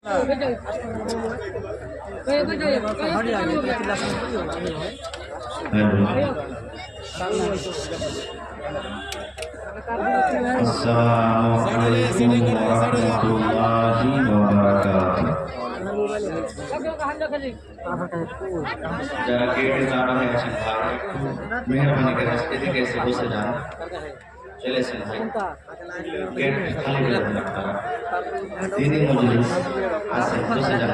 Assalamualaikum warahmatullahi wabarakatuh. যারা গেটে দাঁড়া হয়ে আছেন ভাই মেহরবানি করে এদিকে এসে বসে যান। চলেছেন ভাই গেট খালি করে দেন আপনারা। দিনই মজলিস আসেন বসে যান।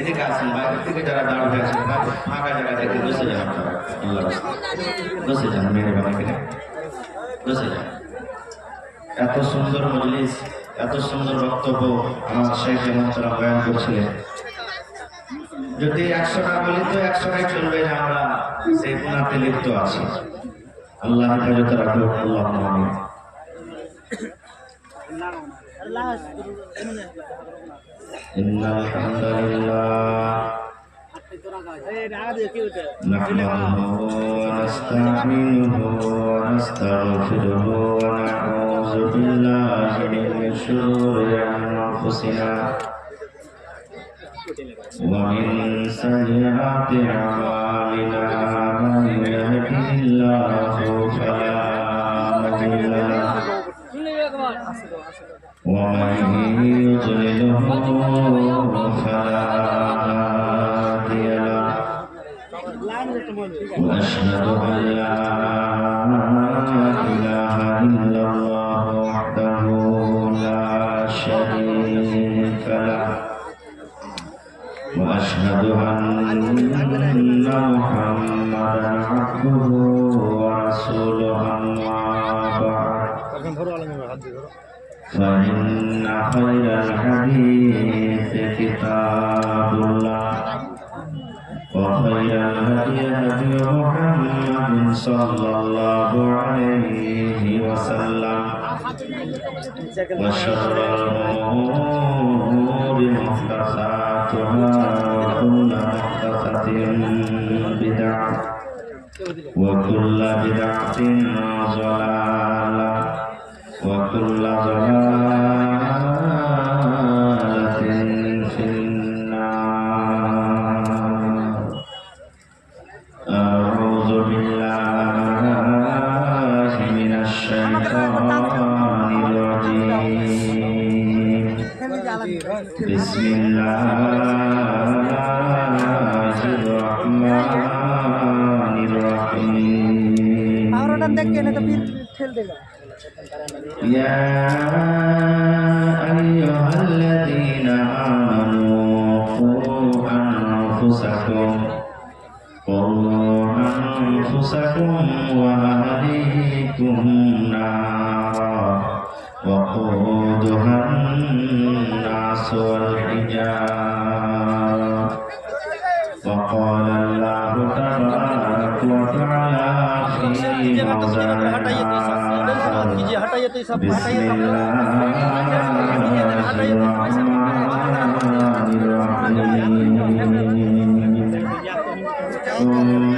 এদিকে আসেন বাইরে থেকে যারা দাঁড়া হয়ে আছেন ভাই ফাঁকা জায়গা থেকে বসে যান আপনারা। আল্লাহ বসে যান মেহরবানি করে বসে যান। এত সুন্দর মজলিস এত সুন্দর বক্তব্য আমার শেখ মোহতারাম বয়ান করছিলেন। যদি 100টা বলি তো 100টাই চলবে যে আমরা সেই গুনাহতে লিপ্ত আছি। আল্লাহ হেফাজত রাখুক। আল্লাহুম্মা আমিন। ইন্নাল হামদালিল্লাহ নাহমাদুহু ওয়া নাস্তাঈনুহু ওয়া নাস্তাগফিরুহু ওয়া নাউযু বিল্লাহি মিন শুরুরি আনফুসিনা ওয়া মিন সাইয়্যাতি আ'মালিনা মান ইয়াহদিহিল্লাহু ফালা মুদিল্লা লাহু ওয়া মান ইউদ্লিলহু ফালা হাদিয়া লাহু وأشهد أن لا إله إلا الله وحده لا شريك له وأشهد أن محمدا عبده ورسوله أما بعد فإن خير الحديث كتاب الله وخير الهدي هدي محمد صلى الله عليه وسلم وشر الأمور محدثاتها وكل محدثة بدعة وكل بدعة ضلالة وكل ضلالة في النار. أعوذ بالله من الشيطان الرجيم. بسم الله الرحمن الرحيم. يا أيها الذين آمنوا قوا أنفسكم وأهليكم نارا وقودها الناس والحجارة وقال الله تبارك وتعالى في موضع بسم الله الرحمن الرحيم ثم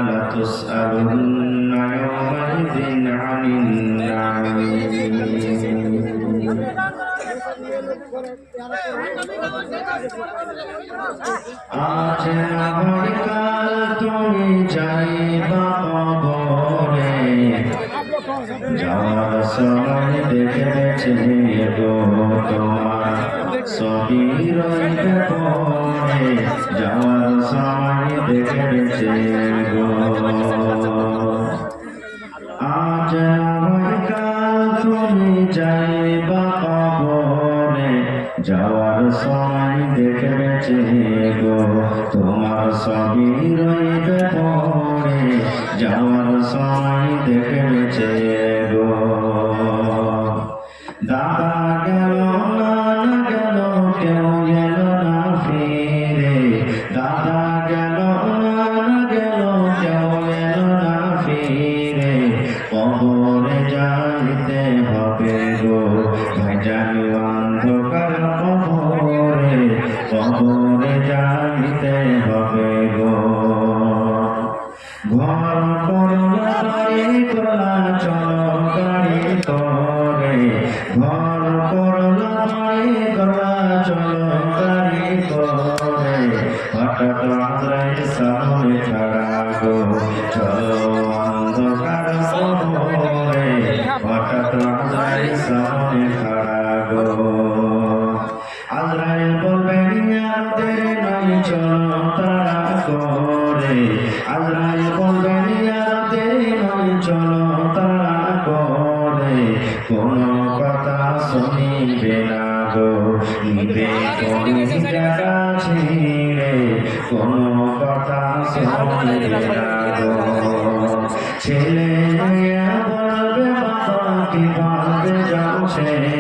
لتسألن يومئذ عن النعيم আজ আগামীকাল তুমি যাইবা কবরে যাওয়ার সময় দেখেছে গো তোমার ছবি রইবে পরে যাওয়ার সময় দেখেছে গো আজ আগামীকাল তুমি যাইবা কবরে যাওয়ার সময় দেখেছে গো তোমার ছবি রইবে পরে যাওয়ার সময় দেখেছে গো দাদা গেল নানা গেল কেউ গেল না ফিরে দাদা গেল নানা গেল কেউ গেল না ফিরে কবরে যাইতে হবে গো ভাইজানি অন্ধকার কবরে কবরে যাইতে হবে গো ঘর করলা গাড়ি তোলা চলো গাড়ি করে ঘর করলা নিবে না গো, নিবে কোন জায়গা ছেড়ে কোনো কথা শুনবে না গো। ছেলে মেয়ে বলবে বাবাকে বলবে যাও ছেড়ে,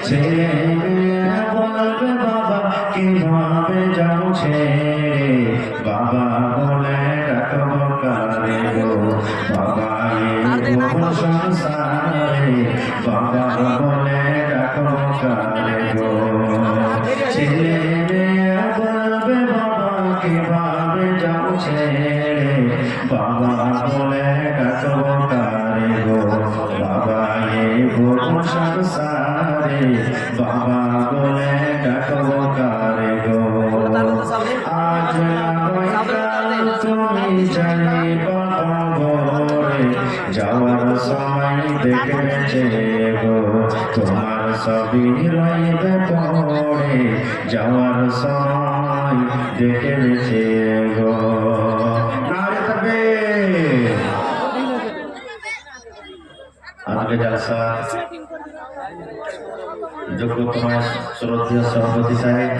ছেলে মেয়ে বলবে বাবাকে বলবে যাও ছেড়ে, বাবা বলে ডাকবো কারে গো, বাবা এ সংসারে, বাবা বলে ডাকবো কারে গো। ছেলে মেয়ে বলবে বাবাকে বলবে যাও ছেড়ে, বাবা বলে ডাকবো কারে গো, বাবা এ সংসারে, বাবা বলে ডাকবো কারে গো। আজ তুমি জানি বাবরে, যাওয়ার সময় দেখেছে গো, তোমার সবই রইবে পড়ে, যাওয়ার সময় দেখেছে গো। নারে তাকবীর। আজকে জলসা যোগ্যতম শ্রদ্ধেয় সভাপতি সাহেব,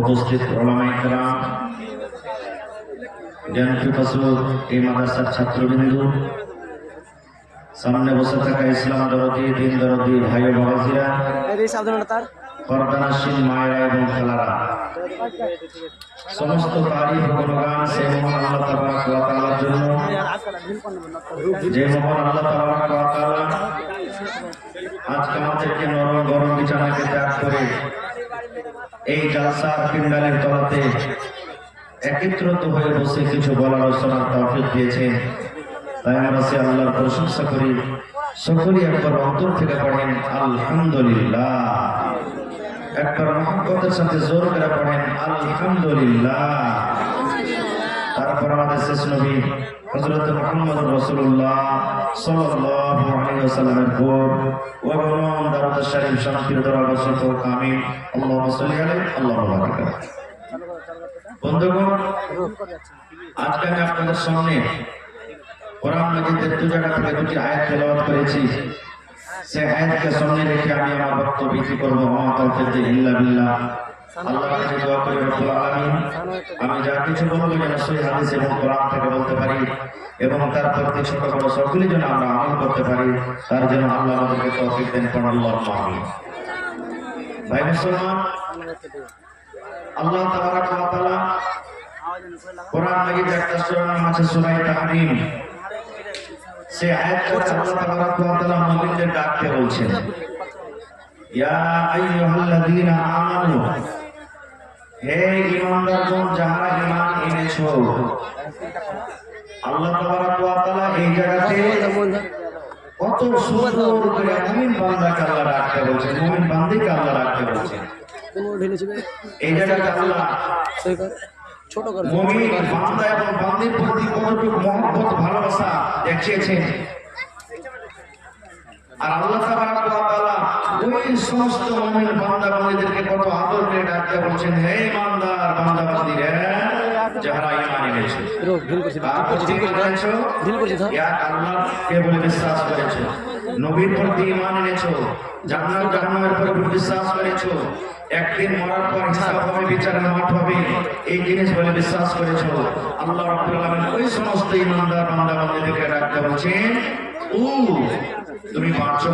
উপস্থিত ওলামায়ে কেরাম, জ্ঞান পিপাসু এই মাদ্রাসার ছাত্রবৃন্দু, সামনে বসে থাকা ইসলাম দরদি, দিন দরদি ভাই ও বাবাজিরা, পর্দানাসীন মায়েরা এবং খালারা, সমস্ত তারিফ ও গুণগান সেই মহান আল্লাহ তাবারক ওয়া তাআলার জন্য, যে মহান আল্লাহ তাবারক ওয়া তাআলা আজকে আমাদেরকে নরম গরম বিছানাকে ত্যাগ করে এই জালসার পিন্ডালের তলাতে একত্রিত হয়ে বসে কিছু বলার ও শোনার তৌফিক দিয়েছেন। তাই আমরা সে আল্লাহর প্রশংসা করি। সকলেই একবার অন্তর থেকে পড়েন আলহামদুলিল্লাহ, একবার মহব্বতের সাথে জোর করে পড়েন আলহামদুলিল্লাহ। তারপর আমাদের শেষ নবী হযরত মুহাম্মদ রাসূলুল্লাহ সাল্লাল্লাহু আলাইহি ওয়াসাল্লামের উপর ওয়াগনম দারুদ শরীফ শান্তির দরবার সহ আমিন। আল্লাহুম্মা সাল্লি আলাইহি আল্লাহুম্মা বারিক। বন্ধুগণ, আজকে আমি আপনাদের সামনে কোরআন মাজিদের দু জায়গা থেকে দুটি আয়াত তেলাওয়াত করেছি। সেই আয়াতকে সামনে রেখে আমি আমার বক্তব্য বিক্রি করবো। ওয়া তাওফীক ইল্লা বিল্লাহ। আল্লাহর কাছে দোয়া করি রব্বুল আলামিন আমি যা কিছু বলবো যেন সহিহ হাদিস এবং কোরআন থেকে বলতে পারি এবং তার প্রতি ছোট বড় সকলেই যেন আমরা আমল করতে পারি, তার জন্য আল্লাহ আমাদেরকে তৌফিক দেন। আল্লাহুম্মা আমিন। ভাই মুসলমান, আল্লাহ তাবারক ওয়া তাআলা কোরআন মাজিদ একটা সূরা নাম আছে সূরা তাহরিম। সেই আয়াতটা আল্লাহ তাবারক ওয়া তাআলা মুমিনদের ডাকতে বলছেন, ইয়া আইয়ুহাল্লাযীনা আমানু, হে ঈমানদারগণ যারা ঈমান এনেছো। আল্লাহ তাবারক ওয়া তাআলা এই জায়গাতে কত সুন্দর করে মুমিন বান্দাকে আল্লাহ ডাকতে বলছেন, মুমিন বান্দিকে আল্লাহ ডাকতে বলছেন। এই জায়গাতে আল্লাহ মুমিন বান্দা এবং বান্দির প্রতি কতটুকু মহব্বত ভালোবাসা দেখিয়েছেন। আর আল্লাহ তাবারক ওয়া তাআলা ওই সমস্ত মুমিন বান্দা বান্দীদেরকে কত আদর করে ডাকতে বলছেন, হে ইমানদার বান্দা বান্দীরা যারা ঈমান এনেছো। এক আল্লাহকে বলে বিশ্বাস করেছো, নবীর প্রতি ঈমান এনেছো, জান্নাত জাহান্নামের উপর বিশ্বাস করেছো, একদিন মরার পর হিসাব হবে, বিচারের মাঠ হবে, এই জিনিস বলে বিশ্বাস করেছো। আল্লাহ রাব্বুল আলামিন ওই সমস্ত ঈমানদার বান্দা বান্দীদেরকে ডাকতে বলছেন, ও তুমি বাঁচো,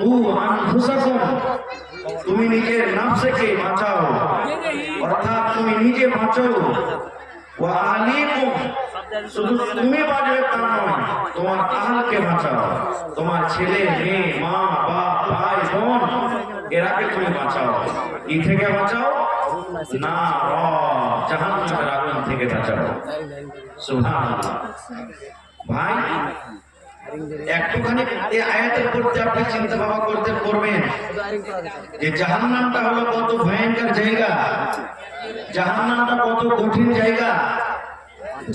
ও আনফুসাকুম, তুমি নিজের নফসকে বাঁচাও, অর্থাৎ তুমি নিজে বাঁচো, ওয়া আহলিকুম, শুধু তুমি বাঁচবে তা নয়, তোমার আহলকে বাঁচাও, তোমার ছেলে মেয়ে মা বাপ ভাই বোন এরাকে তুমি বাঁচাও। কি থেকে বাঁচাও? না জাহান্নামের আগুন থেকে বাঁচাও। সুবহানাল্লাহ। ভাই একটুখানি এই আয়াতের পড়তে আপনি চিন্তা ভাবনা করবেন যে জাহান্নামটা হলো কত ভয়ঙ্কর জায়গা, জাহান্নামটা কত কঠিন জায়গা,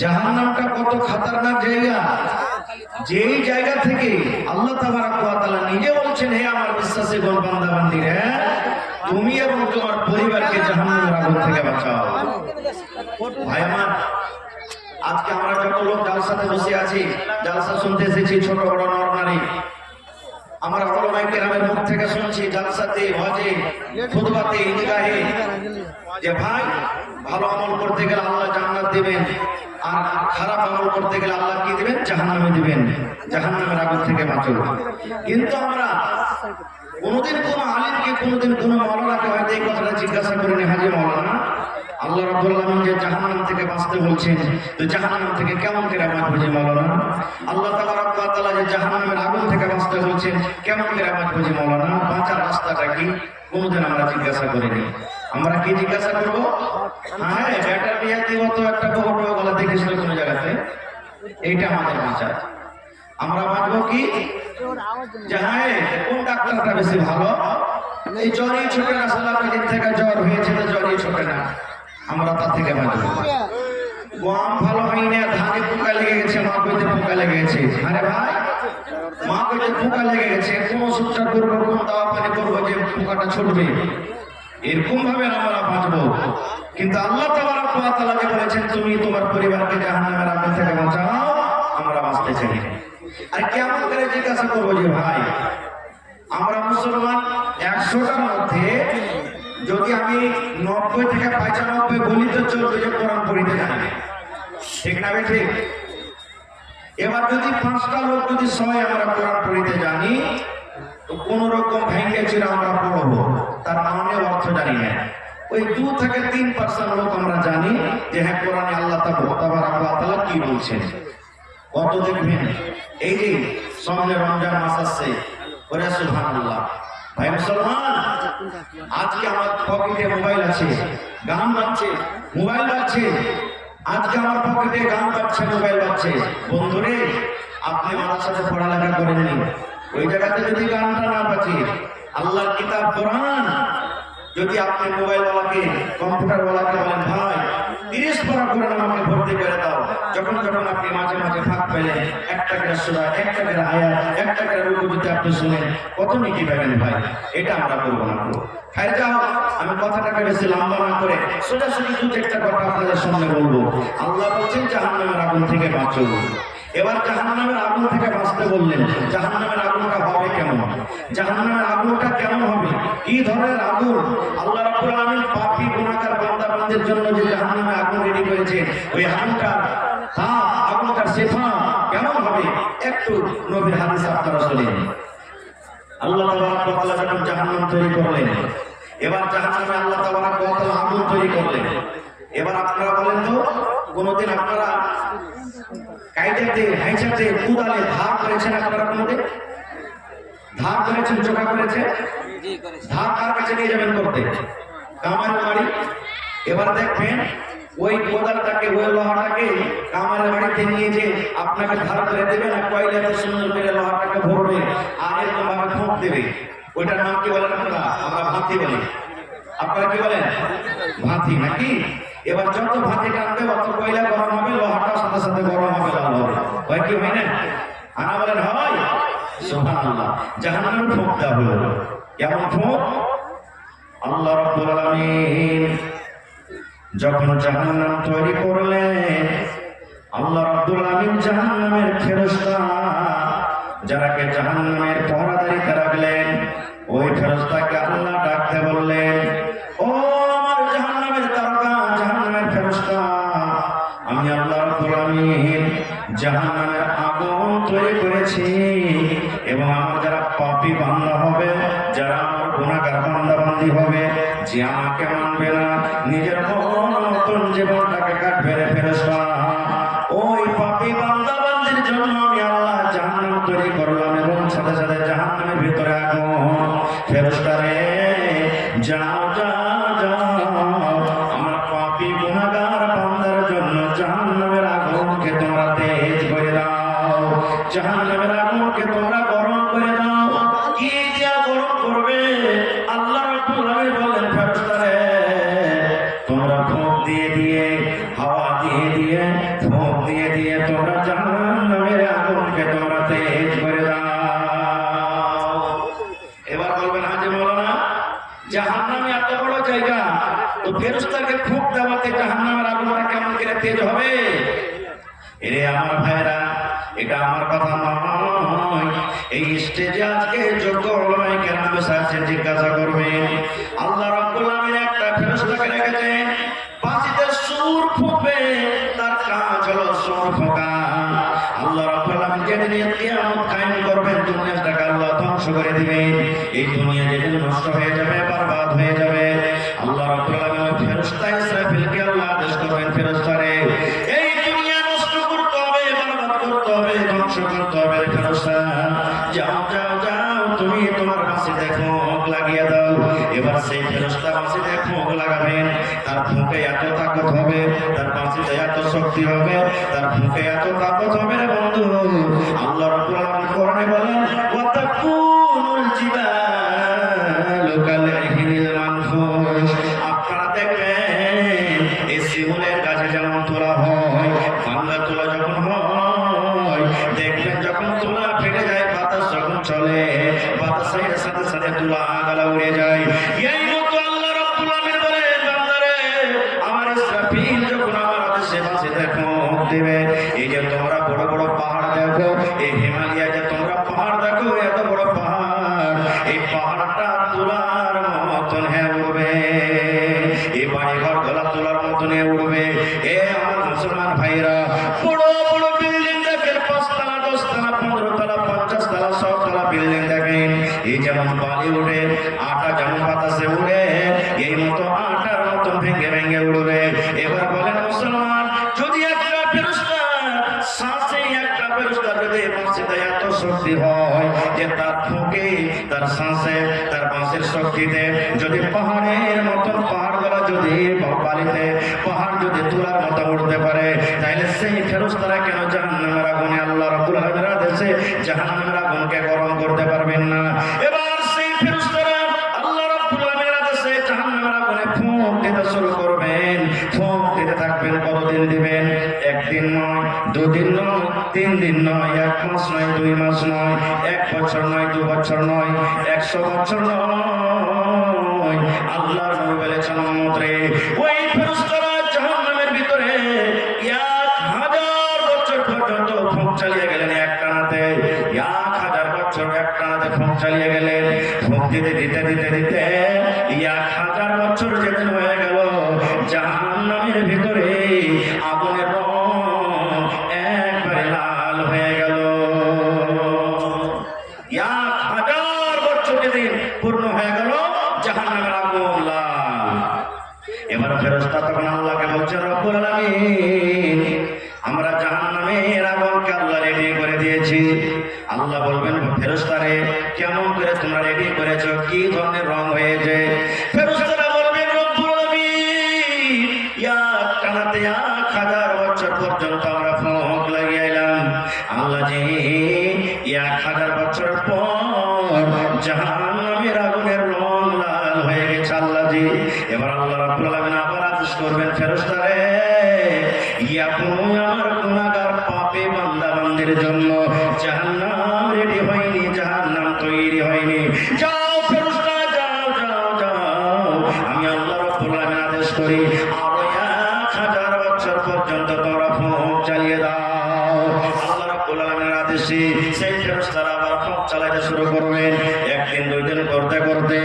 জাহান্নামটা কত খতরনাক জায়গা, যেই জায়গা থেকে আল্লাহ তাবারক ওয়া তাআলা নিজে বলছেন, হে আমার বিশ্বাসী গণ বান্দা বান্দীরা, তুমি এবং তোমার পরিবারকে জাহান্নামের আগুন থেকে বাঁচাও। ভাই আমার, আজকে আমরা যত লোক জালসাতে বসে আছি, জালসা শুনতে এসেছি, ছোট বড় নর নারী, আমরা উলামায়ে কেরামের মুখ থেকে শুনছি জালসাতে, ওয়াজে, খুতবাতে, ঈদগাহে যে ভাই ভালো আমল করতে গেলে আল্লাহ জান্নাত দিবেন, আর খারাপ আমল করতে গেলে আল্লাহ কি দিবেন? জাহান্নামে দিবেন, জাহান্নামের আগুন থেকে বাঁচো। কিন্তু আমরা কোনদিন কোন আলিমকে, কোনদিন কোন মাওলানাকে হয়তো এই কথাটা জিজ্ঞাসা করিনি, হাজী মাওলানা আল্লাহ রাব্বুল আলামিন যে জাহান্নাম থেকে বাঁচতে বলছেন, তো জাহান্নাম থেকে কেমন করে বাঁচবো যে মাওলানা? আল্লাহ তাবারক ওয়া তাআলা যে জাহান্নামের আগুন থেকে বাঁচতে বলছেন, কেমন করে বাঁচবো যে মাওলানা? বাঁচার রাস্তাটা কি? কোনদিন আমরা জিজ্ঞাসা করিনি। আমরা কি জিজ্ঞাসা করবো? হ্যাঁ, ব্যাটার বিয়ে দিব তো একটা বড় গলা দেখিস তো কোনো জায়গাতে, এইটা আমাদের বাঁচা। আমরা বাঁচবো কি? যে হ্যাঁ, কোন ডাক্তারটা বেশি ভালো? এই জ্বরই ছোটে না, সালামের দিন থেকে জ্বর হয়েছে তো জ্বরই ছোটে না, আমরা তার থেকে বাঁচবো। গম ভালো হয় না, ধানে পোকা লেগে গেছে, মা কইতে পোকা লেগে গেছে। আরে ভাই, মা কইতে পোকা লেগে গেছে, কোন ওষুধটা করবো, কোন দাওয়া পানি করবো যে পোকাটা ছুটবে? এরকম ভাবে আমরা বাঁচবো। কিন্তু আল্লাহ তাবারক ওয়া তাআলা যে বলেছেন তুমি তোমার পরিবারকে জাহান্নামের আগুন থেকে বাঁচাও, আমরা বাঁচতে চাই। আর কেমন করে জিজ্ঞাসা করবো যে ভাই আমরা মুসলমান 100টার মধ্যে যদি আমি 90 থেকে 95 বলি তো চলবে যে কোরআন পড়িতে জানি, ঠিক না? ঠিক। এবার যদি 5টা লোক যদি 100 আমরা কোরআন পড়িতে জানি, তো কোন রকম ভেঙে চিরা আমরা পড়বো, তার মানে অর্থ জানি না। ওই 2 থেকে 3% লোক আমরা জানি যে হ্যাঁ কোরআনে আল্লাহ তাবারক ওয়া তাআলা কি বলছেন। কত দেখবেন এই যে সামনে রমজান মাস আসছে, ওরে সুবহানাল্লাহ। ভাই মুসলমান, আজকে আমার পকেটে মোবাইল আছে, গান বাজছে, মোবাইল বাজছে, আজকে আমার পকেটে গান বাজছে, মোবাইল বাজছে। বন্ধুরে, আপনি আমার সাথে পড়ালেখা করেননি, ওই জায়গাতে যদি গানটা না বাজে, আল্লাহর কিতাব কোরআন, যদি আপনি মোবাইলওয়ালাকে, কম্পিউটারওয়ালাকে বলেন ভাই 30 পারা কোরআন আমাকে ভর্তি করে দাও, যখন যখন আপনি মাঝে মাঝে ফাঁক পেলেন একটা করে সূরা, একটা করে আয়াত, একটা করে রুকু যদি আপনি শুনেন, কত নেকি পাবেন ভাই? এটা আমরা করবো না। খাই যাও, আমি কথাটাকে বেশি লম্বা না করে সোজাসুজি 2-1টা কথা আপনাদের সামনে বলবো। আল্লাহ বলছেন জাহান্নামের আগুন থেকে বাঁচো। এবার জাহান্নামের আগুন থেকে বাঁচতে বললেন, জাহান্নামের আগুনটা হবে কেমন? জাহান্নামের আগুনটা কেমন হবে? কি ধরনের আগুন? আল্লাহ রাব্বুল আলামিন পাপী গুনাহগার বান্দাবান্দির জন্য যে জাহান্নামের আগুন রেডি করেছে, ওই আগুনটার তাপ, আগুনটার সিফা কেমন হবে? একটু নবীর হাদিস আপনারা শুনেন। আল্লাহ তাবারক ওয়া তাআলা যখন জাহান্নাম তৈরি করলেন, এবার জাহান্নামে আল্লাহ তাবারক ওয়া তাআলা আগুন তৈরি করলেন। এবার আপনারা বলেন তো, কোনদিন আপনারা কাইটাতে, হাইচাতে, কুদালে ধার করেছেন? আপনারা কোনদিন ধার করেছেন? চোখা করেছে? ধার কার কাছে নিয়ে যাবেন করতে? কামারের বাড়ি। এবার দেখবেন ওই কোদালটাকে, ওই লোহাটাকে কামারের বাড়িতে নিয়ে যে আপনাকে ধার করে দেবে না, কয়লাতে সুন্দর করে লোহাটাকে ভরবে আর এরকম ভাবে ফোঁক দেবে। ওইটার নাম কি বলেন আপনারা? আমরা ভাতি বলি। আপনারা কি বলেন? ভাতি নাকি? এবার যত ভাতি টানবে অত কয়লা গরম হবে, লোহাটাও সাথে সাথে গরম হবে, লাল হবে। হয় কি হয় না? আনা বলেন হয়? সুবহানাল্লাহ। জাহান্নামের ফোঁক দেওয়া হলো। কেমন ফোঁক? আল্লাহ রাব্বুল আলামিন যখন জাহান্নাম তৈরি করলেন, আল্লাহ রাব্বুল আলামিন জাহান্নামের ফেরেশতা যারাকে জাহান্নামের পহরাদারিতে রাখলেন, ওই ফেরেশতাকে আল্লাহ ডাকতে বললেন, ও আমার জাহান্নামের তারকা, জাহান্নামের ফেরেশতা, আমি আল্লাহ রাব্বুল আলামিন জাহান্নামের আগুন তৈরি করেছি, এবং আমার যারা পাপী বান্দা হবে, যারা আমার গুনাহগার বান্দাবান্দি হবে, যে আমাকে মানবে না, নিজের নতুন জীবনটাকে কাটবে রে ফেরেশতা, ওই পাপী বান্দাবান্দির জন্য আমি আল্লাহ জাহান্নাম তৈরি করলাম, এবং সাথে সাথে জাহান্নামের ভিতরে আগুন। ফেরেশতা রে, যাও যাও যাও, আমার পাপী গুনাহগার বান্দার জন্য জাহান্নামের আগুনকে তোমরা তেজ করে দাও, জাহান্নামের আগুনকে তোমরা গরম করে দাও। কি দিয়া গরম করবে? আল্লাহ রাব্বুল আলামিন বলেন, ফেরেশতা রে, তোমরা ফোঁক দিয়ে দিয়ে, হাওয়া দিয়ে দিয়ে, ফোঁক দিয়ে দিয়ে তোমরা জাহান্নামের আগুনকে তোমরা তেজ করে দাও। এবার বলবেন, হাজী মাওলানা জাহান্নামে এত বড় জায়গা, তো ফেরেশতাকে ফোঁক দেওয়াতে জাহান্নামের আগুনটা কেমন করে তেজ হবে? এরে আমার ভাইরা, এটা আমার কথা নয়। এই স্টেজে আজকে যোগ্য ওলামায়ে কেরাম বসে আছেন, জিজ্ঞাসা করবেন আল্লাহ রাব্বুল আলামিন একটা ফেরেশতাকে রেখেছেন বাঁশিতে সুর ফুঁকবে, তার কাজ হলো সুর ফোঁকা। আল্লাহ রাব্বুল আলামিন যেদিন কিয়ামত কায়েম করবেন, দুনিয়াটাকে আল্লাহ ধ্বংস করে দিবেন। এই দুনিয়া যেদিন নষ্ট হয়ে যাবে, বরবাদ হয়ে যাবে, আল্লাহ রাব্বুল আলামিন ওই ফেরেশতা ইসরাফিলকে আল্লাহ আদেশ করবেন, ফেরেশতারে এই দুনিয়া নষ্ট করতে হবে, বরবাদ করতে হবে, ধ্বংস করতে হবে। ফেরেশতা যাও যাও যাও, তুমি তোমার বাঁশিতে ফোঁক লাগিয়ে দাও। এবার সেই ফেরেশতা বাঁশিতে ফোঁক লাগাবেন, তার ফোঁকে এত তাকত হবে, তার বাঁশিতে এত শক্তি হবে, তার ফোঁকে এত তাকত হবে রে বন্ধু। আল্লাহ রাব্বুল আলামিন কোরআনে বলেন ওয়াতাকুনুল জিবালু কালইহিনিল মানফুশ। আপনারা দেখবেন এই শিমুলের গাছে যেমন তোলা হয়, ভাঙ্গা তোলা যখন হয়, দেখবেন যখন তোলা ফেটে যায়, বাতাস যখন চলে, বাতাসের সাথে সাথে তোলা গালা উড়ে যায়। এই মতো আল্লাহ রাব্বুল আলামিন বলেন বান্দারে, আমার ইসরাফিল যখন আমার আদেশে বাঁশিতে ফোঁক দিবে, এই যে তোমরা বড় বড় পাহাড় দেখো, এই হিমালয়া যে তোমরা পাহাড় দেখো, এত বড় পাহাড়, এই পাহাড়টা তোলার মতন হ্যাঁ উড়বে, এই বাড়ি ঘর গলা তোলার মতন উড়বে। এ আমার মুসলমান ভাইরা, বড় বড় বিল্ডিং দেখেন, 5 তলা 10 তলা 15 তলা 50 তলা 100 তলা বিল্ডিং দেখেন, এই যেমন বালি উড়ে, আটা যেমন বাতাসে উড়ে, এই মতো আটার মতন ভেঙে ভেঙে উড়বে। এবার বলেন মুসলমান, যদি একটা ফেরেশতা শ্বাসে, একটা ফেরেশতা যদি বাঁশিতে এত শক্তি হয় যে তার ফুঁকে, তার শ্বাসে, তার বাঁশির শক্তিতে যদি পাহাড়ের মতন পাহাড়গুলো যদি বালিতে পাহাড় যদি তুলার মতো উঠতে পারে, তাইলে সেই ফেরেশতারা কেন জাহান্নামের আগুনে আল্লাহ রাব্বুল আলামিনের আদেশে জাহান্নামের আগুনকে গরম করতে পারবেন না? এবার সেই ফেরেশতারা আল্লাহ রাব্বুল আলামিনের আদেশে জাহান্নামের আগুনে ফুঁক দিতে শুরু করবেন। ফুঁক দিতে থাকবেন। কতদিন দিবেন? একদিন নয়, 2 দিন নয়, 3 দিন নয়, 1 মাস নয়, 2 মাস নয়, 1 বছর নয়, 2 বছর নয়, 100 বছর নয়। আল্লাহর নবী বলেছেন উম্মতরে, ওই ফেরেশতারা জাহান্নামের ভিতরে 1000 বছর পর্যন্ত ফুঁক চালিয়ে গেলেন একটানাতে। 1000 বছর একটানাতে ফুঁক চালিয়ে গেলেন। ফুঁক দিতে দিতে দিতে দিতে 1000 বছর যেদিন হয়ে গেল, জাহান্নামের ভিতরে আগুনের রং একবারে লাল হয়ে গেল। 1000 বছর যেদিন পূর্ণ হয়ে গেল, জাহান্নামের আগুন লাল। এবার ফেরেশতা তখন আল্লাহকে বলছে, রব্বুল আলামিন, আমরা জাহান্নামের আগুনকে আল্লাহ রেডি করে দিয়েছি। আল্লাহ বলবেন, ফেরেশতারে কেমন করে তোমরা রেডি করেছো, কি ধরনের রং হয়েছে? ফেরেশতারা বলবেন, রব্বুল আলামিন, টানাতে 1000 বছর পর্যন্ত আমরা ফোঁক লাগিয়ে এলাম। আল্লাহ জি 1000 বছর পর জাহান্নামের আগুনের রং লাল হয়ে গেছে আল্লাহ জি। এবার আল্লাহ রাব্বুল আলামিন আবার আদেশ করবেন, ফেরেশতারে এখন আমার গুনাহগার পাপী বান্দা বান্দির জন্য জাহান্নাম রেডি হয়নি, জাহান্নাম তৈরি হয়নি। যাও ফেরেশতা, যাও যাও যাও, আমি আল্লাহ রাব্বুল আলামিন আদেশ করি আরো 1000 বছর পর্যন্ত তোমরা ফোঁক চালিয়ে দাও। আল্লাহ রাব্বুল আলামিনের আদেশে সেই ফেরেশতারা আবার ফোঁক চালাতে শুরু করবেন। 1 দিন 2 দিন করতে করতে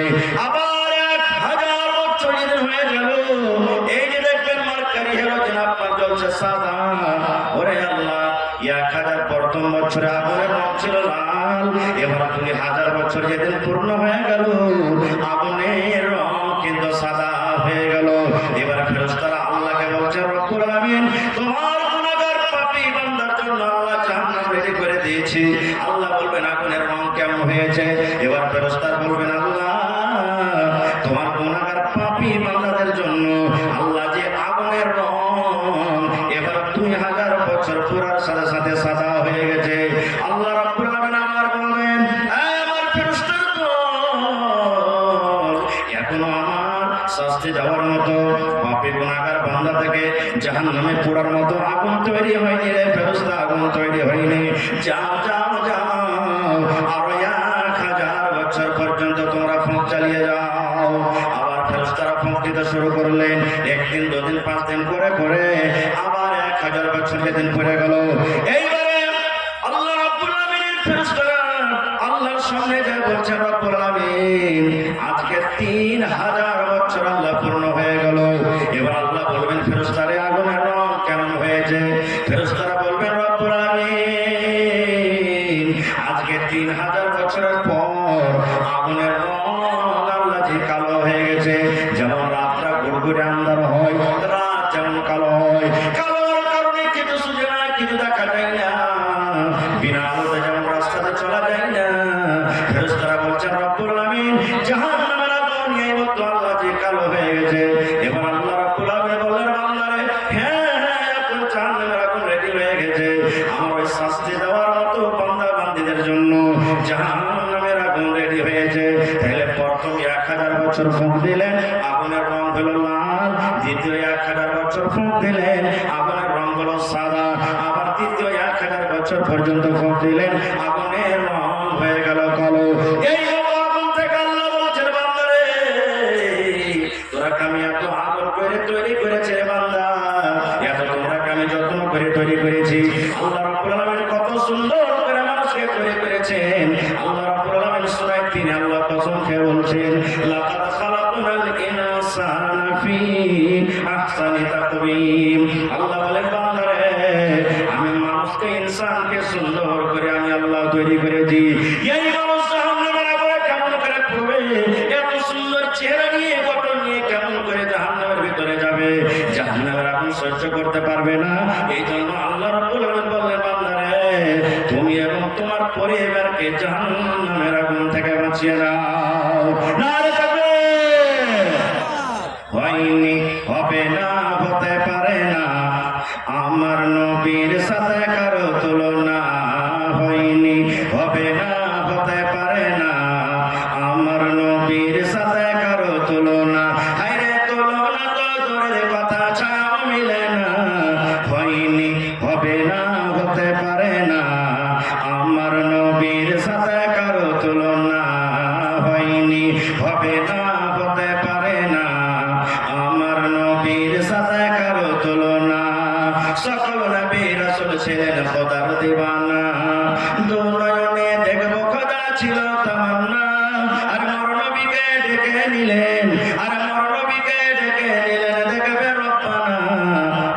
আবার 1000 বছর যেদিন হয়ে গেল, এই যে দেখবেন মার্কারি হেলোজেন আপনার জ্বলছে সাদা। ওরে আল্লাহ, 1000 প্রথম বছরে আগুনের রং ছিল লাল। এবার 2000 বছর যেদিন পূর্ণ হয়ে গেল, আগুনের রং কিন্তু সাদা হয়ে গেল। এবার ফেরেশতারা আল্লাহকে বলছে, রব্বুল আলামিন, তোমার গুনাহগার পাপী বান্দার জন্য আল্লাহ জাহান্নাম রেডি করে দিয়েছি। আল্লাহ বলবেন, আগুনের রং কেমন হয়েছে? এবার ফেরেশতারা বলবেন, আল্লাহ, তোমার গুনাহগার পাপী বান্দাদের জন্য আল্লাহ যে আগুনের রং এবার 2000 বছর পুরার সাথে সাথে সাদা হয়ে গেছে। আল্লাহ রাব্বুল আলামিন আমার বলবেন, আমার ফেরেশতার দল, এখনো আমার শাস্তি দেওয়ার মতো, পাপী গুনাহগার বান্দা থেকে জাহান্নামে পোড়ার মতো আগুন তৈরি হয়নি রে ফেরেশতা, আগুন তৈরি হয়নি। যাও যাও যাও, আরো 1000 বছর পর্যন্ত তোমরা ফোঁক চালিয়ে যাও। আবার ফেরেশতারা ফোঁক দিতে শুরু করলেন। 1 দিন 2 দিন 5 দিন করে করে আবার 1000 বছর যেদিন পড়ে গেল, এইবারে বলছেন রব্বুল আলামিন আজকে 3000 বছর আল্লাহ পূর্ণ হয়ে গেল। এবার আল্লাহ বলবেন ফেরেশতারে আগুনের রং কেমন হয়েছে? ফেরেশতারা বলবেন রব্বুল আলামিন আজকে 3000 বছরের পর আগুনের রং আল্লাহ যে কালো হয়ে গেছে। যেমন রাতটা ঘুরঘুরে আন্ধার হয়, রাত যেমন কালো হয়, কালোর কারণে কিছু সুঝে না, কিছু দেখা যায় না, বিনা আলোতে যেমন রাস্তাতে চলা যায় না। ফেরেশতারা বলছেন রব্বুল আলামিন জাহান্নামের আগুন এই মতো আল্লাহ যে কালো হয়ে গেছে। এবার আল্লাহ রব্বুল আলামিন বললেন বান্দারে হ্যাঁ হ্যাঁ এখন জাহান্নামের আগুন রেডি হয়ে গেছে। আমার ওই শাস্তি দেওয়ার মতো বান্দা বান্দীদের জন্য জাহান্নামের আগুন রেডি হয়েছে। তাহলে প্রথম 1000 বছর ফুঁক দিলেন, আগুনের রং হলো লাল। দ্বিতীয় 1000 বছর ফুঁক দিলেন, আগুনের রং হলো সাদা। আবার তৃতীয় 1000 বছর পর্যন্ত ফুঁক দিলেন, আগুনের রং হয়ে গেল কালো। এই হলো আগুন থেকে আল্লাহ বলছেন বান্দারে তোরা আমি এত আদর করে তৈরি করেছে বান্দা, এত তোমরা আমি যত্ন করে তৈরি করেছি। আল্লাহ রাব্বুল আলামিন কত সুন্দর করে মানুষকে তৈরি করেছেন। আল্লাহ রাব্বুল আলামিন সূরা 3 আল্লাহ কসম খেয়ে বলছেন লাকাদ খালাকনাল ইনসানা ফি আহসানি তাকওয়িম। আল্লাহ বলেন বান্দারে আমি মানুষকে ইনসানকে সুন্দর করে আমি আল্লাহ তৈরি করেছি। এই মানুষ জাহান্নামের আগুনে কেমন করে পড়বে? এত সুন্দর চেহারা নিয়ে গঠন নিয়ে কেমন করে জাহান্নামের ভিতরে যাবে? জাহান্নামের আগুন সহ্য করতে পারবে না। এই জন্য আল্লাহ রাব্বুল আলামিন বললেন বান্দারে তুমি এবং তোমার পরিবারকে জাহান্নামের আগুন থেকে বাঁচিয়ে নাও। নারে তাকবীর! হয়নি, হবে না, হতে পারে না আমার নবীর সাথে কারো তুলনা। হয়নি, হবে না, হতে পারে না আমার নবীর সাথে কারো তুলনা। হায়রে তুলনা তো দূরের কথা, ছায়াও মিলে না। হয়নি, হবে না, হতে পারে না আমার নবীর সাথে কারো তুলনা। হয়নি, হবে না, হতে পারে না আমার নবীর সাথে কারো তুলনা। সকল নবী রাসূল ছিলেন খোদার দিওয়ানা, দু নয়নে দেখবো খোদা ছিল তামান্না। আর মোর নবীকে ডেকে নিলেন, আর মোর নবীকে ডেকে নিলেন দেখবে রব্বানা।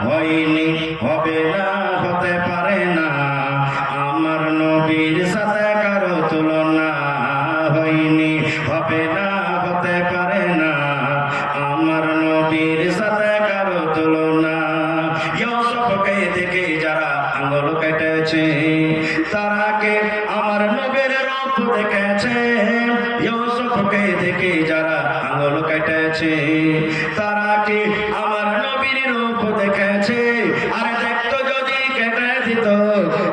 হয়নি, হবে না, হতে পারে না আমার নবীর সাথে কারো তুলনা। হয়নি, হবে না, হতে পারে না আমার নবীর সাথে কারো তুলনা। ইউসুফকে দেখে যারা আঙ্গুল কেটেছে তারা কে আমার নবীর রূপ দেখেছে। ইউসুফকে দেখে যারা আঙ্গুল কেটেছে তারা কে আমার নবীর রূপ দেখেছে। আর দেখতো যদি কেটে দিত,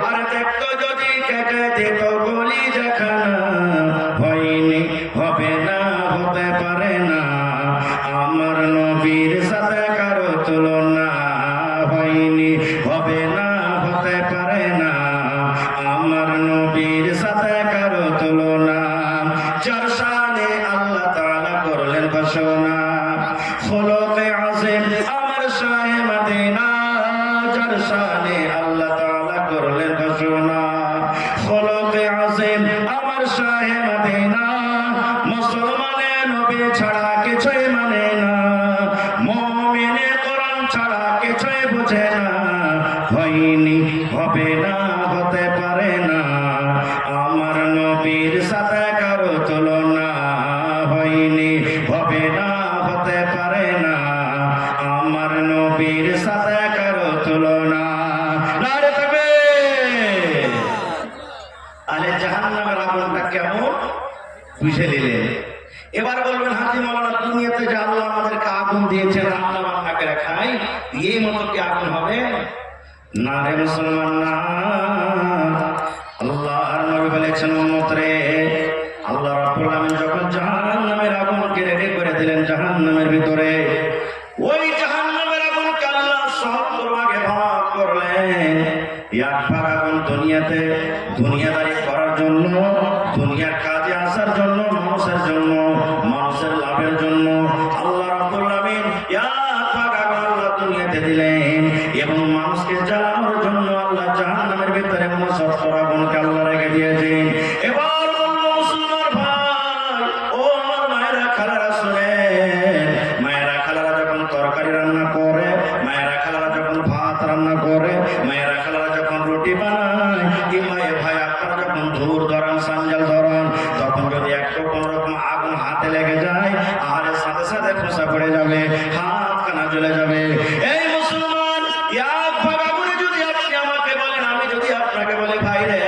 আর দেখতো যদি কেটে দিত গলি যেখানা। হয়নি, হবে না, হতে পারে না আমার নবীর সাথে কারো তুলনা। হয়নি, হবে না, হতে পারে না আমার নবীর সাথে কারো তুলনা। যার শানে আল্লাহ তাআলা করলেন ঘোষণা, খোলকে আযীম আমার শাহে মদিনা। যার শানে আল্লাহ তাআলা করলেন ঘোষণা, খোলকে আযীম আমার শাহে মদিনা। মুসলমানের নবী ছাড়া কিছুই মানে না, মুমিনে কোরআন ছাড়া কিছুই বোঝে না। হয়নি, হবে না, হতে পারে না আমার নবীর সাথে কারো তুলনা। হয়নি, হবে না, হতে পারে না আমার নবীর সাথে কারো তুলনা। নারে তাকবীর! আলে জাহান্নামের আগুনটা কেমন বুঝে নিলেন। এবার বলবেন হাজি মাওলানা দুনিয়াতে যে আল্লাহ আমাদেরকে আগুন দিয়েছেন রান্না বান্না করে খাই, এই মতো কি আগুন হবে? না রে মুসলমান না। আল্লাহর নবী বলেছেন উম্মত রে, আল্লাহ রাব্বুল আলামিন যখন জাহান্নামের আগুনকে রেডি করে দিলেন জাহান্নামের ভিতরে, ওই জাহান্নামের আগুনকে আল্লাহ ৭০ ভাগে ভাগ করলেন। এক ভাগ আগুন দুনিয়াতে দুনিয়াদারি করার জন্য, দুনিয়ার কাজে আসার জন্য, মানুষের জন্য, মানুষের লাভের জন্য আল্লাহ রাব্বুল আলামিন এক ভাগ আগুন আল্লাহ দুনিয়াতে দিলেন। এবং মানুষকে জ্বালানোর জন্য আল্লাহ জাহান্নামের ভিতরে ৬৯ আগুনকে আল্লাহ রেখে দিয়েছেন। এবার বলল মুসলমান ভাই আগুন হাতে লেগে যায় আর সাথে সাথে খোসা পড়ে যাবে, হাত কানা জ্বলে যাবে। এই মুসলমান, এক ভাগ আগুনে যদি আপনি আমাকে বলেন, আমি যদি আপনাকে বলি ভাই রে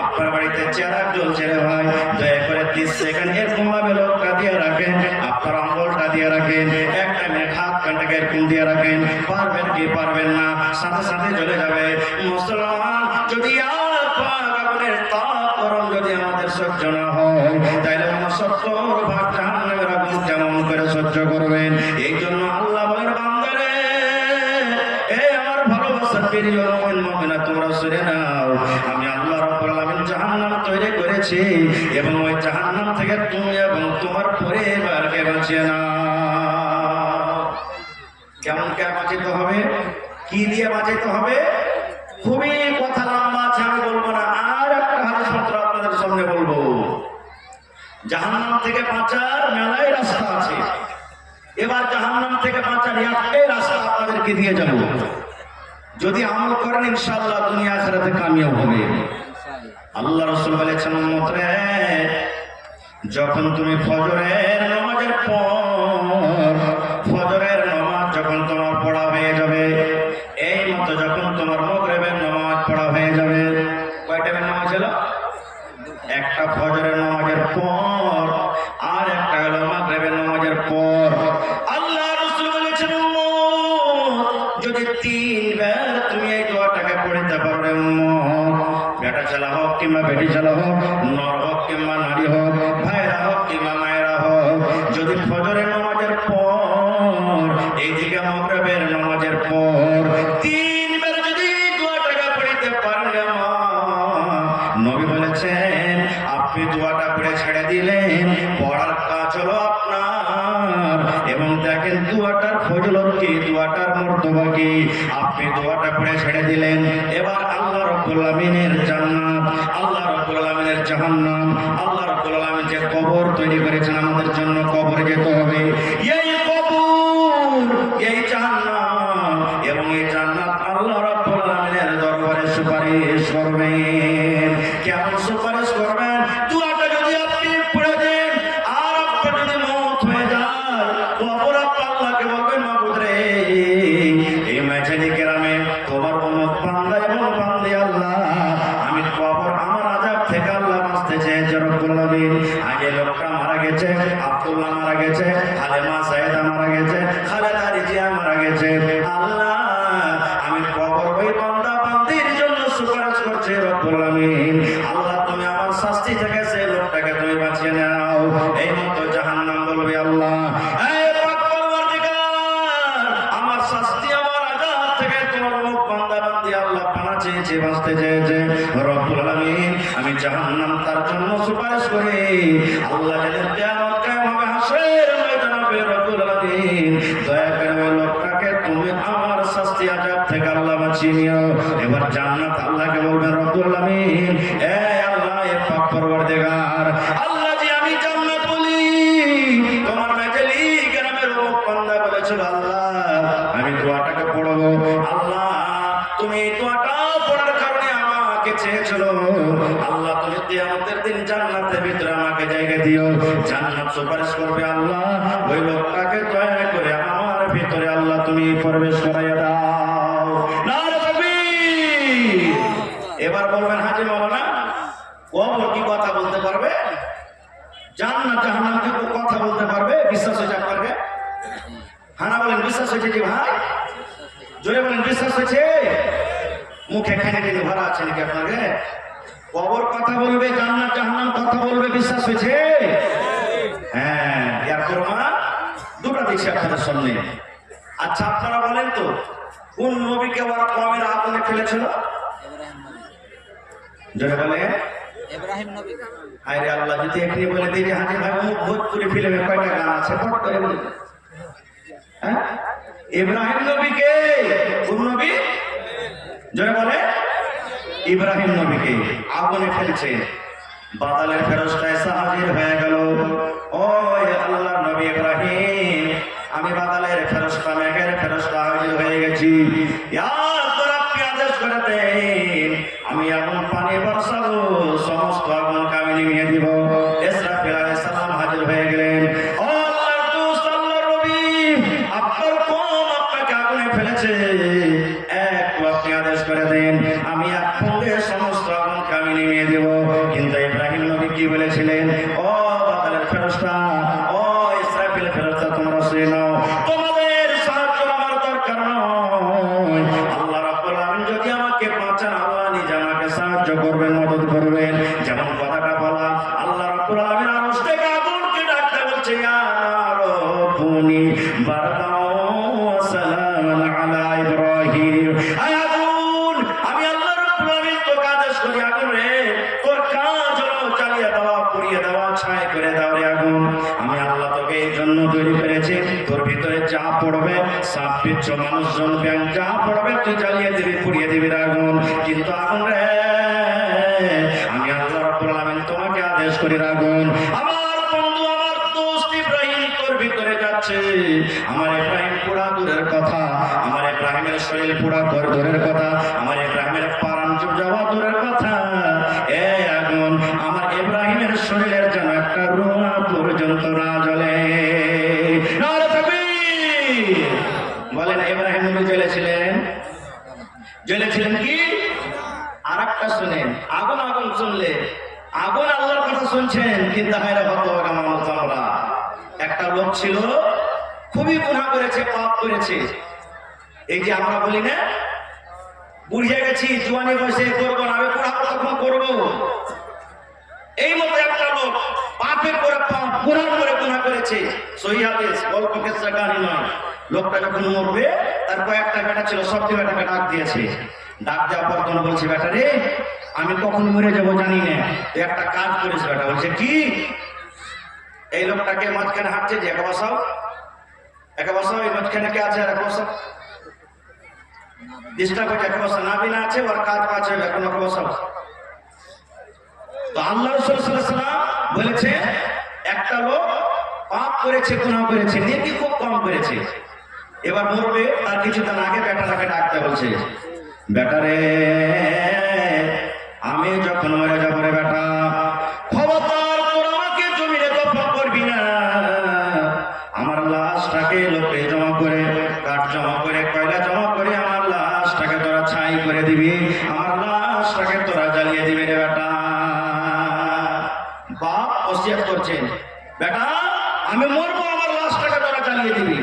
আপনার বাড়িতে চেরাগ জ্বলছে রে ভাই, দয়া করে 30 সেকেন্ড এরকম ভাবে লোকটা দিয়ে রাখেন, আপনার আঙ্গুলটা দিয়ে রাখেন, একটা মিনিট হাত কানটাকে এরকম দিয়ে রাখেন, পারবেন কি পারবেন না, সাথে সাথে জ্বলে যাবে। মুসলমান, যদি এক ভাগ আগুনের তাপ গরম যদি আমাদের সহ্য না হয়, তাইলে আমার 70 ভাগ জাহান্নামের আগুন কেমন করে সহ্য করবেন? এই জন্য আল্লাহ বলেন, বান্দারে এই আমার ভালোবাসার প্রিয় মুমিন মুমিনা তোমরা শুনে নাও, আমি আল্লাহ রাব্বুল আলামিন জাহান্নাম তৈরি করেছি এবং ওই জাহান্নাম থেকে তুমি এবং তোমার পরিবারকে বাঁচিয়ে নাও। কেমন কে বাঁচাতে হবে, কি দিয়ে বাঁচাতে হবে? খুবই কথা লম্বা আছে, আমি বলবো না, আর একটা হাদিস মাত্র আপনাদের সামনে বলবো। জাহান্নাম থেকে বাঁচার মেলায় রাস্তা আছে, এবার জাহান্নাম থেকে বাঁচার একটাই রাস্তা আপনাদেরকে দিয়ে যাব, যদি আমল করেন ইনশাআল্লাহ দুনিয়া আখিরাতে কামিয়াব হবে। আল্লাহ রাসূল বলেছেন, উম্মত রে, যখন তুমি ফজরের নামাজের পর, ফজরের নামাজ যখন তোমার পড়া হয়ে যাবে, এই মতো যখন তোমার মাগরিবের নামাজ পড়া হয়ে যাবে, কয় টাইমের নামাজ হলো? একটা ফজরের নামাজের পর আর একটা হলো মাগরিবের নামাজের পর। আল্লাহ রাসূল বলেছেন, যদি 3 বার তুমি এই দোয়াটাকে পড়তে পারো রে উম্মত, বেটা ছেলে হোক কিংবা বেটি ছেলে হোক, নর হোক কিংবা নারী হোক, ভাইরা হোক কিংবা মায়েরা হোক, যদি ফজরের নামাজের পর এইদিকে মাগরিবের নামাজের পর 3 বার যদি দোয়াটাকে পড়তে পারেন, নবী বলেছেন আপনি দোয়াটা পড়ে ছেড়ে দিলেন, পড়ার কাজ হলো আপনার, এবং দেখেন দোয়াটার ফজিলত কি, দোয়াটার মর্তবা কি, আপনি দোয়াটা পড়ে ছেড়ে দিলেন, এবার আল্লাহ রাব্বুল আলামিনের জান্নাত, আল্লাহ রাব্বুল আলামিনের জাহান্নাম, আল্লাহ রাব্বুল আলামিন যে কবর তৈরি করেছেন আমাদের জন্য, কবরে যেতে হবে, এই কবর, এই জাহান্নাম এবং এই জান্নাত আল্লাহ রাব্বুল আলামিনের দরবারে সুপারিশ করবেন। কেমন সুপারিশ করবেন? দোয়াটা যদি আপনি পড়ে দেন আর আপনার যদি মওত হয়ে যায়, কবর আল্লাহকে বলবেন, মাবুদ রে এই মাঝারি গ্রামে তোমার উম্মত বান্দা এবং বান্দি আল্লাহ, আমি কবর আমার আযাব থেকে আল্লাহ বাঁচতে চেয়েছি রব্বুল আলামিন। আগে লোকটা মারা গেছে, আব্দুল্লাহ মারা গেছে, হালিমা সাইদা মারা গেছে, খালেদা রিজিয়া মারা গেছে, আল্লাহ আমি কবর ওই বান্দা বান্দির জন্য সুপারিশ করছি রব্বুল আলামিন। আল্লাহ তুমি আমার শাস্তি থেকে সেই লোকটাকে তুমি বাঁচিয়ে নাও। এই মতো জাহান্নাম বলবে, আল্লাহ এই পাক পরওয়ারদিগার, আমার শাস্তি আমার আযাব থেকে তোমার মুখ বান্দা বান্দি আল্লাহ পানা চেয়েছে, বাঁচতে চেয়েছে রব্বুল আলামিন, আমি জাহান্নাম তার জন্য সুপারিশ করি। আল্লাহ যেদিন কিয়ামত কায়েম হবে, হাসরের ময়দানে হবে, রব্বুল আলামিন দয়া করে ওই লোকটাকে তুমি আমার শাস্তি আযাব থেকে আল্লাহ বাঁচিয়ে নিও। এবার জান্নাত আল্লাহকে বলবে, রব্বুল আলামিন এ আল্লাহ এ পাক পরওয়ারদিগার, আল্লাহ যে আমি জান্নাত বলি, তোমার মেজলি গ্রামের লোক বান্দা বলেছিল আল্লাহ আমি দোয়াটাকে পড়বো, আল্লাহ তুমি এই দোয়াটা পড়ার কারণে আমাকে চেয়েছিল, আল্লাহ তুমি কিয়ামতের দিন জান্নাতের ভিতরে আমাকে জায়গা দিও। জান্নাত সুপারিশ করবে, আল্লাহ ওই লোকটাকে দয়া করে আমার ভিতরে আল্লাহ তুমি প্রবেশ করাইয়া দাও। নারে তাকবীর। এবার বলবেন, হাজী মাওলানা কবর কি কথা বলতে পারবে? জান্নাত জাহান্নাম কি কথা বলতে পারবে? বিশ্বাস হয়েছে আপনাকে? হানা বলেন বিশ্বাস হয়েছে কি ভাই? জোরে বলেন বিশ্বাস হয়েছে? মুখে খানে টেনে ভরা আছে নাকি আপনাকে? কবর কথা বলবে, জান্নাত জাহান্নাম কথা বলবে, বিশ্বাস হয়েছে? হ্যাঁ, এর প্রমাণ দুটো দিচ্ছি আপনাদের সামনে। আচ্ছা আপনারা বলেন তো, কোন নবীকে ওরা কমের আগুনে ফেলেছিল? জোরে বলে ইব্রাহিম নবী। আরে আল্লাহ যদি এখানে বলে দিই যে হাজি ভাই ভোজপুরি ফিল্মে কয়টা গান আছে, ফট করে বলে। হ্যাঁ, ইব্রাহিম নবীকে, কোন নবী? জোরে বলে ইব্রাহিম নবীকে আগুনে ফেলছে। বাদালের ফেরেশতা এসে হাজির হয়ে গেল, ও আল্লাহর নবী ইব্রাহিম, আমি বাদালের ফেরেশতা, মেঘের ফেরেশতা হাজির হয়ে গেছি, ইয়া আল্লাহ আপনি আদেশ করে দেন, আমি আগুন পানি বর্ষাবো, সমস্ত আগুন আমি নিভিয়ে দিব। ইসরাফিল আলাইহিস সালাম ফেরেশতা, ও ইসরাফিল ফেরেশতা, তোমরা শুনে নাও, তোমাদের সাহায্য আমার দরকার নয়। আল্লাহ রাব্বুল আলামিন যদি আমাকে বাঁচান, আল্লাহ নিজে আমাকে সাহায্য করবেন, মদদ করবেন। যেমন কথাটা বলা, আল্লাহ রাব্বুল আলামিন আরশ থেকে আগুনকে ডাকতে বলছে, ইয়া নারু কুনি বারদান ওয়া সালামান আলা ইব্রাহিম। আয় আগুন, আমি আল্লাহ রাব্বুল আলামিন তোকে আদেশ করি, আগুন রে, তোর কাজ হলো জ্বালিয়ে দেওয়া, পুড়িয়ে দেওয়া, ছাই করে দাও রে আগুন। আমি আল্লাহ তোকে এই জন্য তৈরি করেছি, তোর ভিতরে যা পড়বে, সাপ বিচ্ছু মানুষজন ব্যাং যা পড়বে তুই জ্বালিয়ে দিবি, পুড়িয়ে দিবি রে আগুন। কিন্তু আগুন রে, আমি আল্লাহ রাব্বুল আলামিন তোমাকে আদেশ করি রে আগুন, আমার বন্ধু, আমার দোস্ত ইব্রাহিম তোর ভিতরে যাচ্ছে। আমার ইব্রাহিম পুরা দূরের কথা, আমার ইব্রাহিমের শরীর পুরা ঘর দূরের কথা, আমার ইব্রাহিমের প্রাণ যাওয়া দূরের কথা। এ আগুন, আমার ইব্রাহিমের শরীরের যেন একটা রোঁয়া পর্যন্ত না জ্বলে। নারে তাকবীর! বলেন, ইব্রাহিম নবী জ্বলেছিলেন, জ্বলেছিলেন কি? আর একটা শুনেন, আগুন আগুন শুনলে, আগুন আল্লাহর কথা শুনছেন, কিন্তু হায়রে হতভাগা মানুষ আমরা। একটা লোক ছিল, খুবই গুনাহ করেছে, পাপ করেছে। এই যে আমরা বলি না, বুড়িয়ে গেছি, জোয়ানি বয়সে করবো না, আমি বুড়া তখন করবো। এই মতো একটা লোক পাপের করে পাপ, গুনাহ করে গুনাহ করেছে। সহিহ হাদিস, গল্প কিসসা কাহিনী নয়। লোকটা যখন মরবে, তার কয়েকটা বেটা ছিল, সবটি বেটাকে ডাক দিয়েছে। ডাক দেওয়ার পর তখন বলছে, বেটা রে, আমি কখন মরে যাবো জানি না, তুই একটা কাজ করিস। বেটা বলছে, কি? এই লোকটাকে মাঝখানে হাঁটছে, যে একা বসাও, একা বসাও, এই মাঝখানে কে আছে, একা বসাও, ডিস্টার্ব হচ্ছে, একা বসা, নাবিনা আছে, ওর কাজ পাচ্ছে, এখন একা বসাও। তো আল্লাহ রাসূল সাল্লাল্লাহু আলাইহি ওয়াসাল্লাম বলেছে, একটা লোক পাপ করেছে, গুনাহ করেছে, নেকি খুব কম করেছে, এবার মরবে, তার কিছুদিন আগে বেটাটাকে ডাকতে বলছে, বেটা রে, আমি যখন মরে যাবো রে বেটা, খবরদার তোর আমাকে জমিনে দফন করবি না। আমার লাশটাকে লোকে জমা করে, কাঠ জমা করে, কয়লা জমা করে, আমার লাশটাকে তোরা ছাই করে দিবি, আমার লাশটাকে তোরা জ্বালিয়ে দিবি রে বেটা। বাপ ওসিয়ত করছেন, বেটা আমি মরবো, আমার লাশটাকে তোরা জ্বালিয়ে দিবি।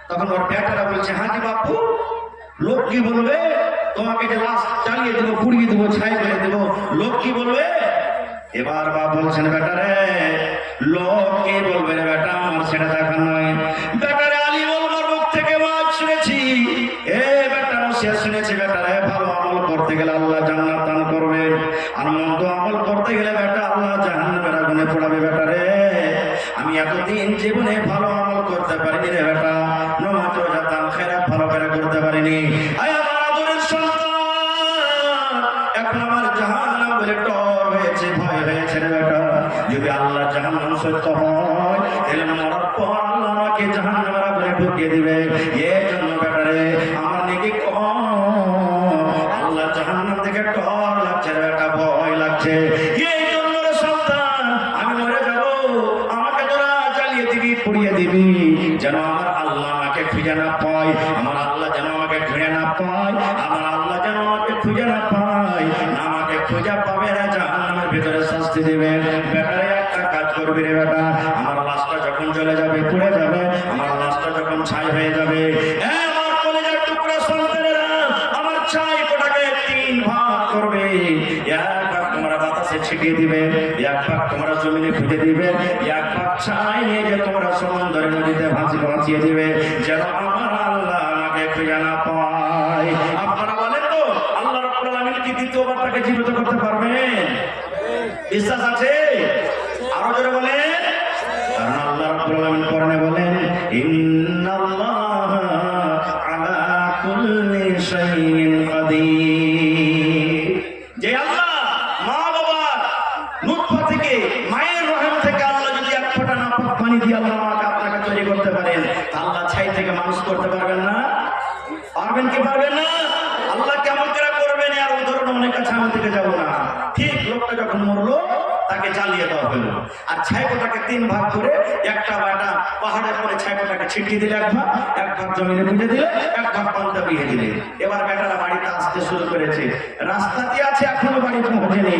তখন ওর বেটারা বলছে, হাজি বাপু, লোক কি বলবে, তোমাকে যে লাশ জ্বালিয়ে দেবো, পুড়িয়ে দেবো, ছাই করে দেবো, লোক কি বলবে? এবার বাপ বলছেন, বেটা রে, লোক কি বলবে রে বেটা, আমার সেটা দেখা নয়। বেটা রে, আলী বলবার মুখ থেকে ওয়াজ শুনেছি, এ বেটা সে শুনেছি, বেটা রে, ভালো আমল করতে গেলে আল্লাহ জান্নাত দান করবেন, আর মন্দ আমল করতে গেলে বেটা আল্লাহ জাহান্নামের আগুনে পোড়াবে। বেটা রে, আমি এতদিন জীবনে ভালো আমল করতে পারিনি রে বেটা, নামাজ রোজা দান খেরাত ভালো করে করতে পারিনি। আয় আমার আদরের সন্তান, এখন আমার জাহান্নাম বলে ডর হয়েছে, ভয় হয়েছে রে বেটা। যদি আল্লাহ জাহান্নাম সত্য হয়, তাহলে মরার পর আল্লাহ আমাকে জাহান্নামের আগুনে ঢুকিয়ে দিবে। এর জন্য বেটা রে, আমার নাকি কম, আল্লাহ জাহান্নাম থেকে ডর লাগছে রে বেটা, ভয় লাগছে। এই জন্য রে সন্তান, আমি মরে যাব, আমাকে তোরা জ্বালিয়ে দিবি, পুড়িয়ে দিবি, যেন আমার আল্লাহ আমাকে খুঁজে না পায়, আমার আল্লাহ যেন আমাকে খুঁজে না পায়, আমার আল্লাহ যেন আমাকে খুঁজে না পায়, না আমাকে খুঁজে পাবে না, জাহান্নামের ভিতরে শাস্তি দিবে। বেটারে, একটা কাজ করবি রে বেটা, আমার লাশটা যখন চলে যাবে, পুড়ে যাবে, আমার লাশটা যখন ছাই হয়ে যাবে, আমার কলেজের টুকরা সন্তানেরা আমার ছাই কোটাকে 3 ভাগ করবে। এক ভাগ তোমরা বাতাসে ছিটিয়ে দিবে, এক ভাগ তোমরা জমিনে খুঁজে দিবে, এক ভাগ ছাই নিয়ে যে তোমরা সমুদ্রের নদীতে ভাসিয়ে দিবে, যেন আমার আল্লাহ আমাকে খুঁজে না পায়। আপনারা বলেন তো, আল্লাহ রাব্বুল আলামিন কি দ্বিতীয়বার তাকে জীবিত করতে পারবেন? বিশ্বাস আছে? আরো জোরে বলেন। কারণ আল্লাহ রাব্বুল আলামিন কোরআনে বলেন, ইন্নাল্লাহা আলা কুল্লি শাইইন কাদির। যে আল্লাহ মা বাবার নুতফা থেকে, মায়ের রহম থেকে আল্লাহ যদি এক ফোঁটা নাপাক পানি দিয়ে আল্লাহ আমাকে আপনাকে তৈরি করতে পারেন, আল্লাহ ছাই থেকে মানুষ করতে পারবেন না? পারবেন কি পারবেন না? আল্লাহ কেমন করে করবেন, আর উদাহরণ অনেক কাছে আমি থেকে যাবো না। ঠিক লোকটা যখন মরলো, তাকে জ্বালিয়ে দেওয়া হলো। আর ছাইকোটাকে 3 ভাগ করে একটা বাটা পাহাড়ের পরে ছাইকোটাকে ছিটিয়ে দিলে এক ভাগ জমিনে পুঁতে দিলে, এক ভাগ পান্তা বিয়ে দিলে। এবার বেটারা বাড়িতে আসতে শুরু করেছে, রাস্তাতে আছে, এখনো বাড়ি পৌঁছেনি।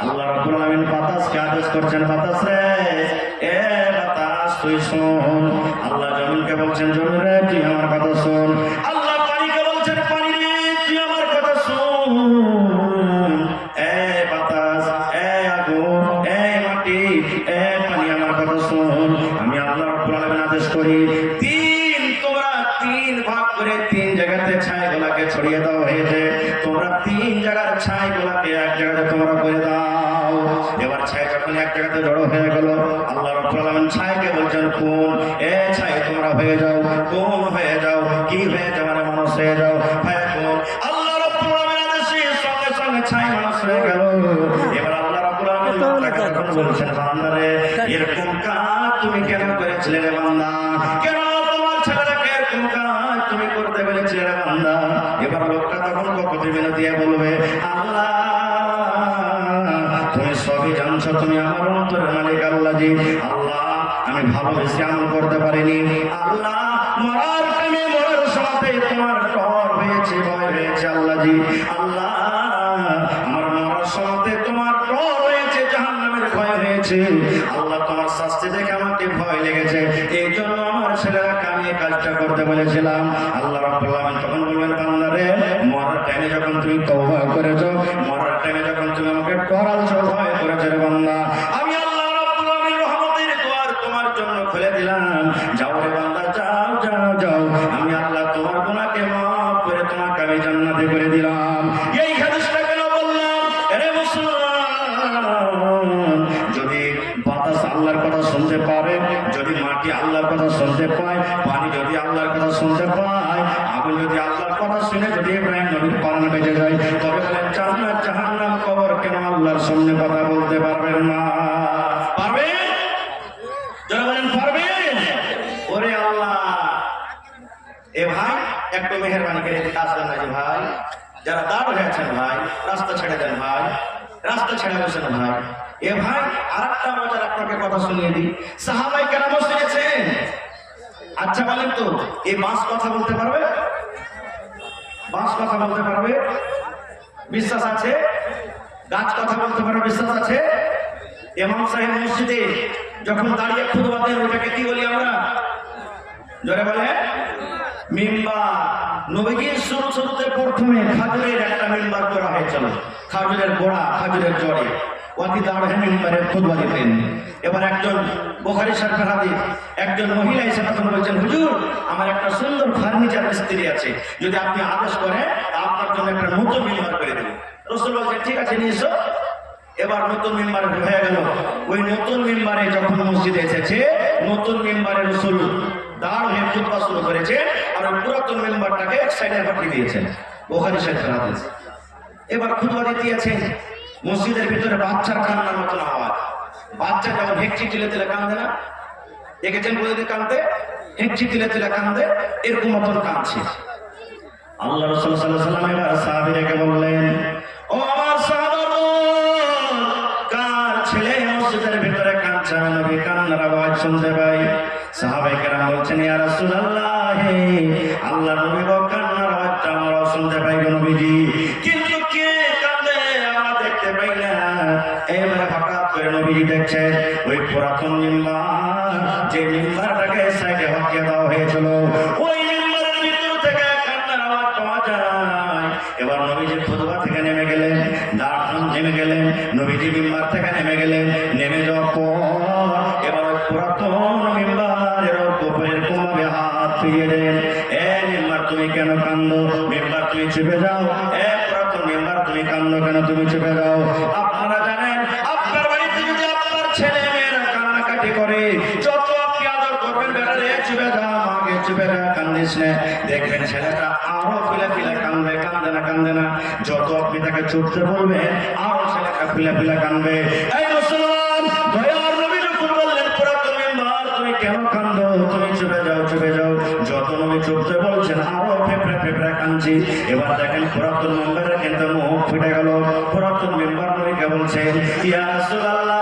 আল্লাহ রাব্বুল আলামিন বাতাসকে আদেশ করছেন, বাতাস রে, এ বাতাস তুই শোন। আল্লাহ জমিনকে বলছেন, জমিন রে তুই আমার কথা শোন। আল্লাহ পানিকে বলছেন, পানি রে তুই আমার কথা শোন। এ বাতাস, এ আগুন, এ মাটি, এ পানি আমার কথা শোন। আমি আল্লাহ রাব্বুল আলামিন আদেশ করি, তোমরা 3 ভাগ করে 3 জায়গাতে ছাইগুলাকে ছড়িয়ে দাও হয়েছে। তোমরা 3 জায়গার ছাইগুলাকে এক জায়গাতে তোমরা করে দাও। এবার ছাই যখন এক জায়গাতে জড়ো হয়ে গেল, আল্লাহ রাব্বুল আলামিন ছাইকে বলছেন, কোন এ ছাই তোমরা হয়ে যাও, কোন হয়ে যাও, কি হয়ে যাও, মানে মানুষ হয়ে যাও, কোন। আল্লাহ রাব্বুল আলামিন আদেশে সঙ্গে সঙ্গে ছাই মানুষ হয়ে গেল। এবার আল্লাহ রাব্বুল আলামিন তখন বলছেন, বান্দারে এরকম কাজ তুমি কেন করেছিলে রে বান্দা? কেন তোমার ছেলেটাকে এরকম কাজ তুমি করতে পেরেছিলে রে বান্দা? এবার লোকটা তখন কপটে বিনতি দিয়ে বলবে, আল্লাহ তুমি সবই জানছো, তুমি আমার অন্তরের মালিক আল্লাহ জি। আল্লাহ আমি ভালোবেসে আমল করতে পারিনি। আল্লাহ মরার টাইমে মরার সাথে তোমার ডর হয়েছে, ভয় হয়েছে আল্লাহ জি। আল্লাহ আমার মরার সাথে তোমার ডর হয়েছে, জাহান্নামের ভয় হয়েছে। আল্লাহ তোমার শাস্তি দেখে আমাকে ভয় লেগেছে, এই জন্য আমার ছেলেরাকে আমি এই কাজটা করতে বলেছিলাম। আল্লাহ রাব্বুল আলামিন তখন বলবেন, বান্দারে মরার টাইমে যখন তুমি তওবা করেছো, মরার টাইমে যখন তুমি আমাকে ডরালছো, ভয় করেছো রে বান্দা, আমি আল্লাহ রাব্বুল আলামিন রহমতের দুয়ার তোমার জন্য খুলে দিলাম। যাও রে বান্দা, যাও যাও যাও, আমি আল্লাহ তোমার গুনাহকে মাফ করে তোমাকে আমি জান্নাতে করে দিলাম। এই হাদিসটা কেন বললাম? আরে মুসলমান, যদি বাতাস আল্লাহর কথা শুনতে পারে, যদি মাটি আল্লাহর কথা শুনতে পায়, পানি যদি আল্লাহর কথা শুনতে পায়, আগুন যদি আল্লাহর কথা শুনে যদি ইব্রাহিম নবীর পানি বেজে যায়, তবে বলেন জান্নাত জাহান্নাম কবর কেন আল্লাহর সামনে কথা বলতে পারবেন না? পারবে? যারা বলেন পারবে? ওরে আল্লাহ, এ ভাই একটু মেহেরবানি করে আসবেন না যে ভাই, যারা দাঁড় হয়েছেন ভাই, রাস্তা ছেড়ে দেন ভাই, রাস্তা ছেড়ে বসেন ভাই। এ ভাই আরেকটা মজার আপনাকে কথা শুনিয়ে দিই, সাহাবায়ে কেরাম শুনেছেন। আচ্ছা বলেন তো, এই বাঁশ কথা বলতে পারবে? বাঁশ কথা বলতে পারবে? বিশ্বাস আছে? গাছ কথা বলতে পারবে? বিশ্বাস আছে? ইমাম সাহেব মসজিদে যখন দাঁড়িয়ে খুতবা দেন, ওটাকে কি বলি আমরা? জোরে বলে মিম্বার। নবীজির শুরুতে প্রথমে খাজুরের একটা মিম্বার করা হয়েছিল, খাজুরের গোড়া, খাজুরের জড়ে ওয়াতি দাঁড়িয়ে মিম্বারে খুতবা দিতেন। এবার একজন বুখারী শরীফের হাদিস, একজন মহিলা এসে তখন বলছেন, হুজুর আমার একটা সুন্দর ফার্নিচার মিস্ত্রি আছে, যদি আপনি আদেশ করেন আপনার জন্য একটা নতুন মিম্বার করে দেব। রাসূল বলছেন, ঠিক আছে নিয়ে এসো। এবার নতুন মিম্বার হয়ে গেল। ওই নতুন মিম্বারে যখন মসজিদে এসেছে, নতুন মিম্বারে রাসূল দাঁড় হয়ে খুতবা শুরু করেছে, আর পুরাতন মেম্বারটাকে এক সাইডে পাঠিয়ে দিয়েছেন। বুখারী শরীফের হাদিস। এবার খুতবা দিতেছেন, মসজিদের ভিতরে বাচ্চার কান্নার মতন আওয়াজ। বাচ্চা যেমন হেঁচি তুলে তুলে কান্দে না, দেখেছেন বলে কান্দে, হেঁচি তুলে তুলে কান্দে, এরকম মতন কাঁদছে। আল্লাহ রাসূল সাল্লাল্লাহু আলাইহি ওয়াসাল্লাম এবার সাহাবীদেরকে বললেন, ও আমার সাহাবাগণ, কার ছেলে মসজিদের ভিতরে কাঁদছে? নবী কান্নার আওয়াজ শুনতে পাই। সাহাবায়ে কেরাম বলছেন, ইয়া রাসূলুল্লাহ, আল্লাহর নবী কান্নার আওয়াজটা আমরা শুনতে পাই গো নবীজি, কিন্তু কে কাঁদে আমরা দেখতে পাই না। এবারে হঠাৎ করে নবীজি দেখছেন ওই পুরাতন মিম্বার, যে মিম্বারটাকে সাইডে হটিয়ে দেওয়া হয়েছিল, ওই মিম্বারের ভিতর থেকে কান্নার আওয়াজ পাওয়া যায়। এবার নবীজি খুতবা থেকে নেমে গেলেন, দাঁড়ান নেমে গেলেন, নবীজি মিম্বার থেকে নেমে গেলেন। নেমে যাওয়ার পর এবার ওই পুরাতন মিম্বারের উপরের কোমরে হাত ফিরিয়ে দেন। এ মিম্বার তুমি কেন কান্দো? মিম্বার তুমি চুপে যাও। এ পুরাতন মিম্বার তুমি কান্দো কেন? তুমি চুপে যাও। আপনারা জানেন, আপনার বাড়িতে যদি আপনার ছেলে মেয়েরা কান্নাকাটি করে, যত আপনি আদর করবেন, বেটা রে চুপে যা, মাকে চুপে যা, কান্দিস না, দেখবেন ছেলেটা আরো ফিলে ফিলে কান্দবে, কান্দে না কান্দে না। যত আপনি তাকে চুপতে বলবেন, আরো ছেলেটা ফিলে ফিলে কান্দবে। এই মুসলমান, দয়ার নবী রাসূল বললেন, পুরাতন মিম্বার তুমি কেন কান্দো? তুমি চুপে যাও, চুপে যাও। যত নবী চুপতে বলছেন, আরো ফেফড়ে ফেফড়ে কাঁদছি। এবার দেখেন পুরাতন মিম্বারের কিন্তু মুখ ফুটে গেল। পুরাতন মিম্বার নবীকে বলছেন, ইয়া রাসূলুল্লাহ,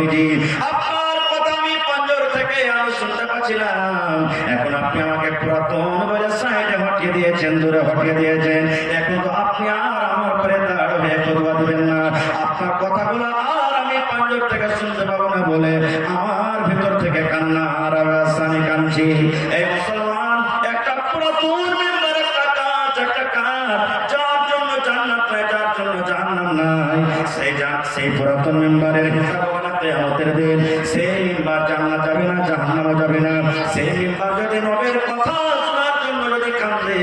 নবীজি আপনার কথা আমি পঞ্জর থেকে আমি শুনতে পাচ্ছিলাম, এখন আপনি আমাকে পুরাতন বলে সাইডে হটিয়ে দিয়েছেন, দূরে হটিয়ে দিয়েছেন, এখন তো আপনি আর আমার পরে দাঁড় হয়ে করবা দিবেন না, আপনার কথাগুলো আর আমি পঞ্জর থেকে শুনতে পাবো না বলে আমার ভিতর থেকে কান্না আর আমি কাঁদছি। এই মুসলমান, একটা পুরাতন মেম্বারের একটা কাজ, একটা কাজ যার জন্য জান্নাত নাই, যার জন্য জাহান্নাম নাই, সেই পুরাতন মেম্বারের হিসাব হবে কিয়ামতের দিন। সেই মেম্বার জান্নাত যাবে না, জাহান্নামও যাবে না। সেই মেম্বার যদি নবীর কথা শোনার জন্য যদি কাঁদে,